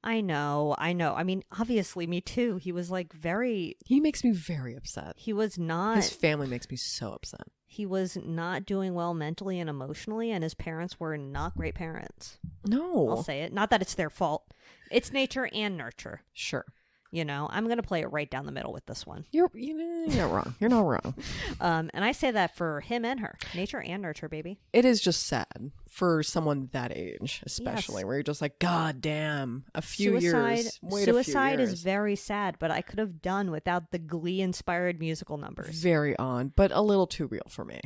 I know. I mean, obviously, me too. He was like He makes me very upset. he was not. His family makes me so upset. He was not doing well mentally and emotionally, and his parents were not great parents. No. I'll say it. Not that it's their fault. It's nature and nurture. Sure. You know, I'm going to play it right down the middle with this one. You're not wrong. You're not wrong. And I say that for him and her. Nature and nurture, baby. It is just sad for someone that age, especially, Yes. where you're just like, God damn, a few Suicide, years. Wait a few suicide is years. very sad, but I could have done without the Glee-inspired musical numbers. Very on, but a little too real for me,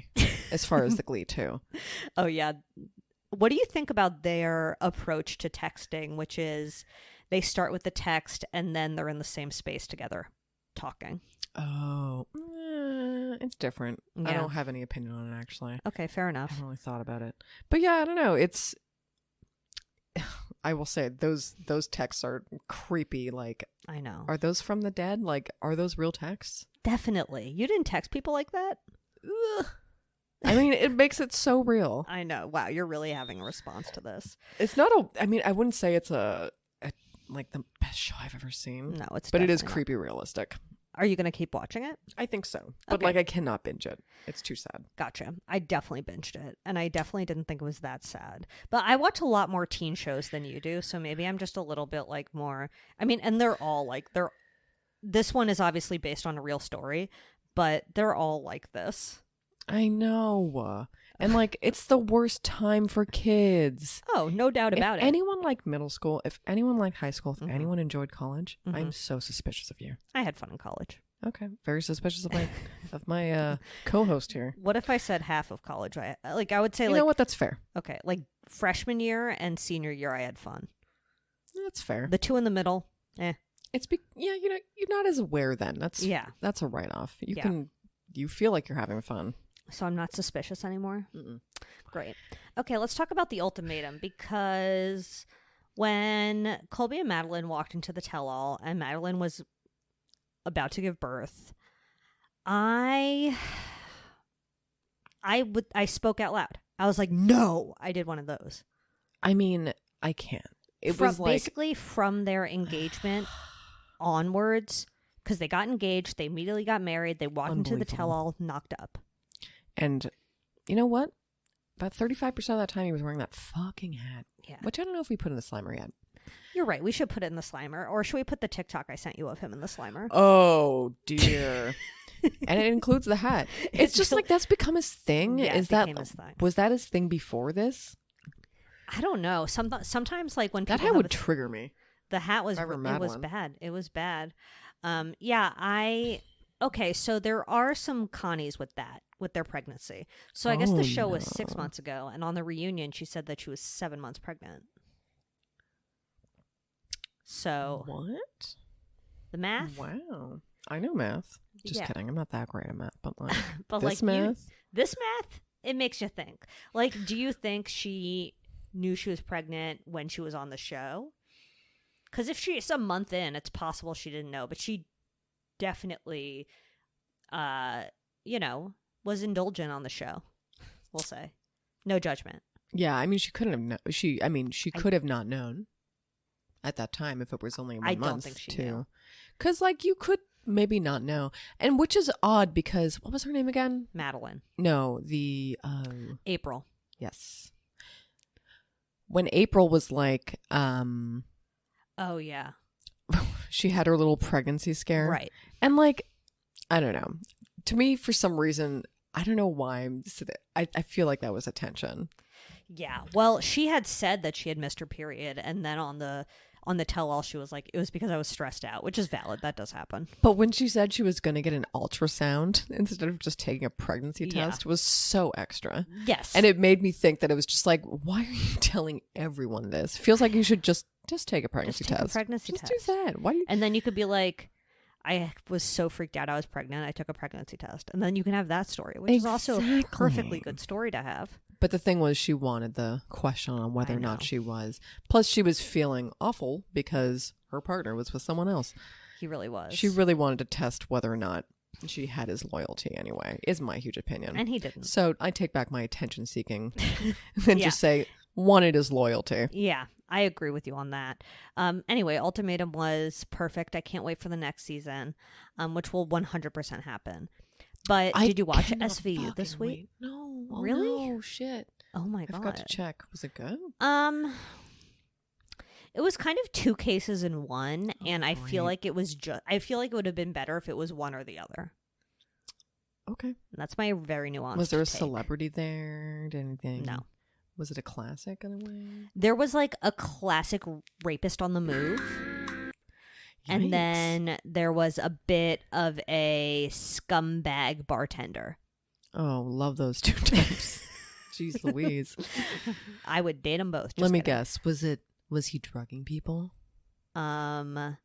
as far as the Glee too. Oh, yeah. What do you think about their approach to texting, which is they start with the text and then they're in the same space together talking? Oh, it's different. I Yeah. don't have any opinion on it, actually. Okay, fair I enough. haven't really thought about it. But yeah, I don't know. It's, I will say, those texts are creepy. Like, I know. are those from the dead? Like, are those real texts? Definitely. You didn't text people like that? Ugh. I mean, it makes it so real. I know. Wow, you're really having a response to this. It's not I mean, I wouldn't say it's a like the best show I've ever seen. No, it's But it is definitely not. creepy realistic. Are you going to keep watching it? I think so. But Okay. like I cannot binge it. It's too sad. Gotcha. I definitely binged it, and I definitely didn't think it was that sad. But I watch a lot more teen shows than you do, so maybe I'm just a little bit like more. I mean, and they're all like they're. This one is obviously based on a real story, but they're all like this. I know. And like it's the worst time for kids. Oh, no doubt about If it. anyone liked middle school, if anyone liked high school, if Mhm. anyone enjoyed college, Mhm. I'm so suspicious of you. I had fun in college. Okay. Very suspicious of my co-host here. What if I said half of college? I would say You like know what? That's fair. okay, like freshman year and senior year, I had fun. That's fair. The two in the middle, Yeah, you know, you're not as aware then. That's a write-off. You feel like you're having fun. So I'm not suspicious anymore. Mm-mm. Great. Okay, let's talk about the ultimatum, because when Colby and Madeline walked into the tell-all and Madeline was about to give birth, I spoke out loud. I was like, "No!" I did one of those. I mean, I can't. It was like basically from their engagement onwards, because they got engaged, they immediately got married, they walked into the Unbelievable. tell-all knocked up. And you know what? About 35% of that time he was wearing that fucking hat. Yeah. Which I don't know if we put in the Slimer yet. You're right. We should put it in the Slimer, or should we put the TikTok I sent you of him in the Slimer? Oh, dear. And it includes the hat. It's just like that's become his thing. Yeah, Is it that became his thing. Was that his thing before this? I don't know. Sometimes like when That people hat have would a- trigger me. the hat was If I were it was Madeline. bad. It was bad. Okay, so there are some Connies with their pregnancy. So I guess Oh, the show was 6 no. months ago, and on the reunion she said that she was 7 months pregnant. So What? the math, Wow. I know math. Just Yeah. kidding. I'm not that great at math, but like but this like math. this math, it makes you think. Like, do you think she knew she was pregnant when she was on the show? Because if she's a month in, it's possible she didn't know, but she definitely, was indulgent on the show. We'll say, no judgment. Yeah, I mean, she couldn't have. She could have not known at that time if it was only 1 I month. don't think she knew. Because like you could maybe not know, and which is odd because what was her name again? Madeline, No, the April. yes. When April was like, Oh yeah, she had her little pregnancy scare, right. and like, I don't know. To me, for some reason, I don't know why. I feel like that was attention. Yeah. Well, she had said that she had missed her period, and then on the tell-all, she was like, it was because I was stressed out, which is valid. That does happen. But when she said she was going to get an ultrasound instead of just taking a pregnancy Yeah. test, was so extra. Yes. And it made me think that it was just like, why are you telling everyone this? Feels like you should just take a pregnancy Just take a test. pregnancy just test. do that. Why do you? And then you could be like, I was so freaked out I was pregnant, I took a pregnancy test. And then you can have that story, which is also a Exactly. perfectly good story to have. But the thing was, she wanted the question on whether I or not know. she was. Plus, she was feeling awful because her partner was with someone else. He really was. She really wanted to test whether or not she had his loyalty anyway, is my huge opinion. And he didn't. So I take back my attention seeking and Yeah. just say, wanted his loyalty. Yeah, I agree with you on that. Anyway, Ultimatum was perfect. I can't wait for the next season, which will 100% happen. But did you watch cannot SVU this fucking week? wait. No. Oh, Really? No, shit. Oh my I god. forgot to check. Was it good? It was kind of two cases in one, and I feel great. like it was I feel like it would have been better if it was one or the other. Okay. And that's my very nuanced Was there a take. celebrity there? Did anything? No. Was it a classic in a way? There was like a classic rapist on the move. Yikes. And then there was a bit of a scumbag bartender. Oh, love those two types. Jeez Louise. I would date them both. Just Let me kidding. guess. Was he drugging people? No.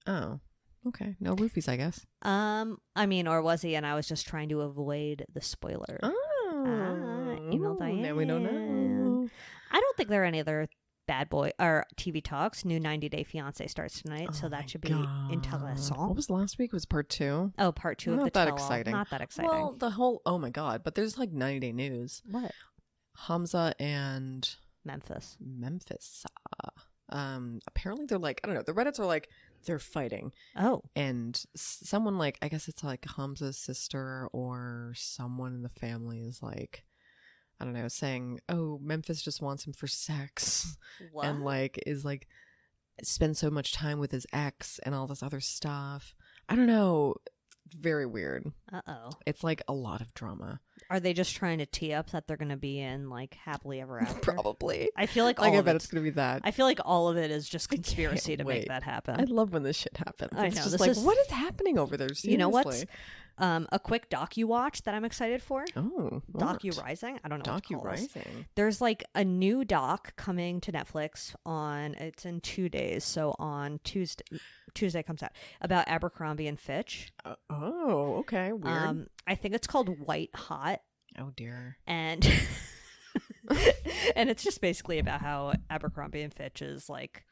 Oh. Okay. No roofies, I guess. I mean, or was he? And I was just trying to avoid the spoiler. Email Diane. Now we don't know. I don't think there are any other bad boy or TV talks. New 90 Day Fiance starts tonight, so Oh my that should be God. interessant. What was last week? Was part 2? Oh, part 2 of Not the that tell-all. exciting. Not that exciting. Well, the whole, oh my God, but there's like 90 Day News. What? Hamza and Memphis. Memphis. Apparently they're like, I don't know, the Reddits are like, they're fighting. Oh. And someone like, I guess it's like Hamza's sister or someone in the family is like, I don't know, saying, oh, Memphis just wants him for sex. What? And like, is like, spend so much time with his ex and all this other stuff. I don't know. Very weird. Uh-oh. It's like a lot of drama. Are they just trying to tee up that they're going to be in like happily ever after? Probably. I feel like I all of bet it's it's going to be that. I feel like all of it is just conspiracy to wait. make that happen. I love when this shit happens. I It's know, just this like, is- what is happening over there? Seriously? You know what's a quick docu-watch that I'm excited for? Oh, Docu-rising? I don't know what to call this. Docu-rising. There's like a new doc coming to Netflix it's in 2 days, so on Tuesday comes out, about Abercrombie and Fitch. Oh, okay. Weird. I think it's called White Hot, Oh, dear. and and it's just basically about how Abercrombie and Fitch is like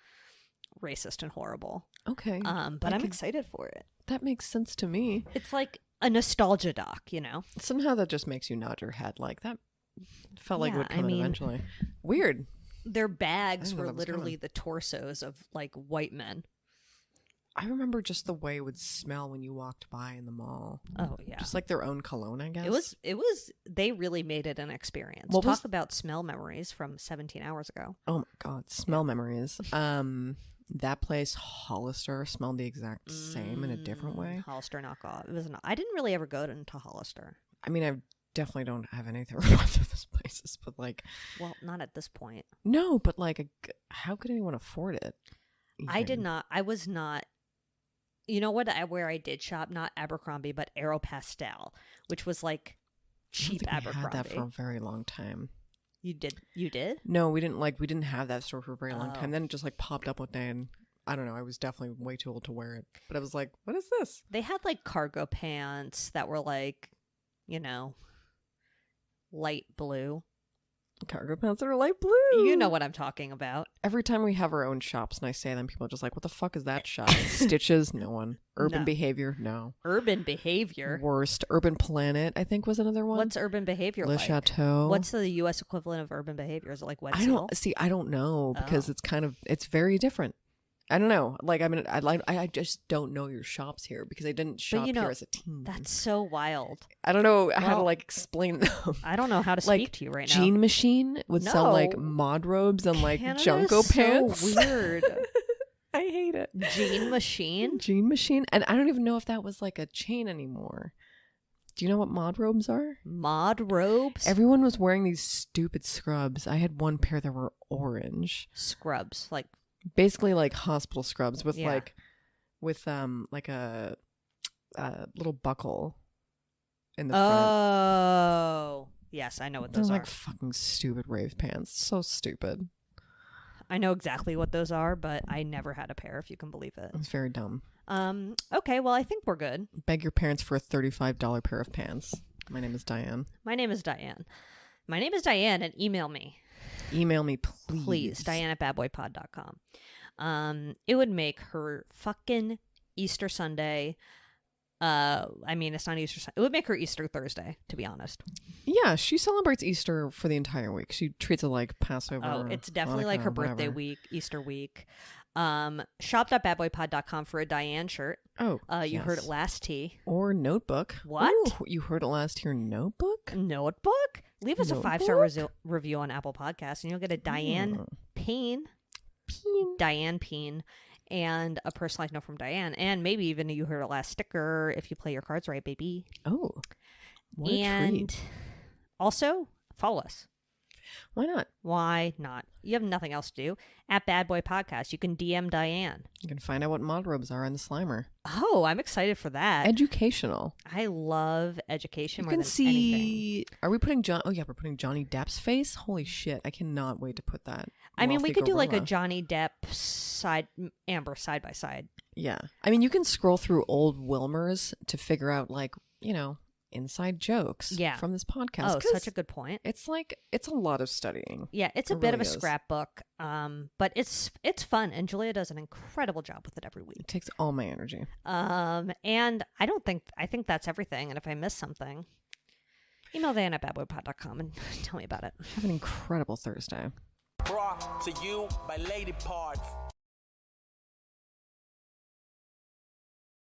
racist and horrible. Okay. But I'm excited for it. That makes sense to me. It's like a nostalgia doc, you know? Somehow that just makes you nod your head. Like, that felt like it Yeah, would come I out mean- eventually. Weird. Their bags I didn't know were that was literally coming. the torsos of like white men. I remember just the way it would smell when you walked by in the mall. Oh yeah. Just like their own cologne, I guess. It was they really made it an experience. What Talk was- about smell memories from 17 hours ago. Oh my god, smell memories. That place, Hollister, smelled the exact same in a different way. Hollister knockoff. It was not. I didn't really ever go into Hollister. I mean, I definitely don't have anything wrong with those places, but like, Well, not at this point. no, but like, how could anyone afford it? I did even? not. I was not. You know what? Where I did shop, not Abercrombie, but Aeropostale, which was like I don't cheap think we Abercrombie. had that for a very long time. You did? You did? No, we didn't have that store for a very long Oh. time. Then it just like popped up one day, and I don't know. I was definitely way too old to wear it, but I was like, "What is this?" They had like cargo pants that were like, you know, light blue. Cargo pants that are light blue. You know what I'm talking about. Every time we have our own shops, and I say them, people are just like, "What the fuck is that shop?" Stitches, no one. Urban No. Behavior, no. Urban Behavior. Worst. Urban Planet, I think, was another one. What's Urban Behavior Le like? Chateau. What's the U.S. equivalent of Urban Behavior? Is it like Wet I Seal? don't see. I don't know because Oh. it's very different. I don't know. Like, I mean, I just don't know your shops here because I didn't shop you know, here as a teen. That's so wild. I don't know how to Well, like explain them. I don't know how to Like, speak to you right now. Jean Machine would sell like No. mod robes and like Canada Junko is so pants. weird. I hate it. Jean Machine? Jean Machine, and I don't even know if that was like a chain anymore. Do you know what mod robes are? Mod robes? Everyone was wearing these stupid scrubs. I had one pair that were orange, Scrubs. Like, basically like hospital scrubs with Yeah. like a little buckle in the front. oh. Yes, I know what They're those like are. fucking stupid rave pants. So stupid. I know exactly what those are, but I never had a pair, if you can believe it. It's very dumb. Okay, well, I think we're good. Beg your parents for a $35 pair of pants. My name is Diane. My name is Diane. My name is Diane, and email me. Email me, please. Please, Diane at badboypod.com. It would make her fucking Easter Sunday. I mean, it's not Easter Sunday. It would make her Easter Thursday, to be honest. Yeah, she celebrates Easter for the entire week. She treats it like Passover. Oh, it's definitely Hanukkah, like her birthday whatever. week, Easter week. Shop.badboypod.com for a Diane shirt. Oh, You heard it yes. last T. Or notebook. What? Ooh, you heard it last here, notebook? Notebook? Leave us a Notebook? 5-star review on Apple Podcasts, and you'll get a Diane Mm. Payne. Diane Peen. And a personalized note from Diane. And maybe even you heard it last sticker if you play your cards right, baby. Oh, what a And treat. also, follow us. Why not? Why not? You have nothing else to do. At Bad Boy Podcast, you can DM Diane. You can find out what mod robes are in the Slimer. Oh, I'm excited for that. Educational. I love education You more can than anything. see. Are we putting John? Oh yeah, we're putting Johnny Depp's face. Holy shit! I cannot wait to put that. I mean, we could do like a gorilla. Johnny Depp Amber side by side. Yeah, I mean, you can scroll through old Wilmers to figure out like inside jokes. Yeah. From this podcast. Oh, 'cause such a good point. It's like it's a lot of studying. Yeah, it's a It bit of really a is. scrapbook, but it's fun, and Julia does an incredible job with it every It week. takes all my energy. And I think that's everything. And if I miss something, email Diane at badboypod.com and tell me about it. Have an incredible Thursday. Brought to you by Lady Parts.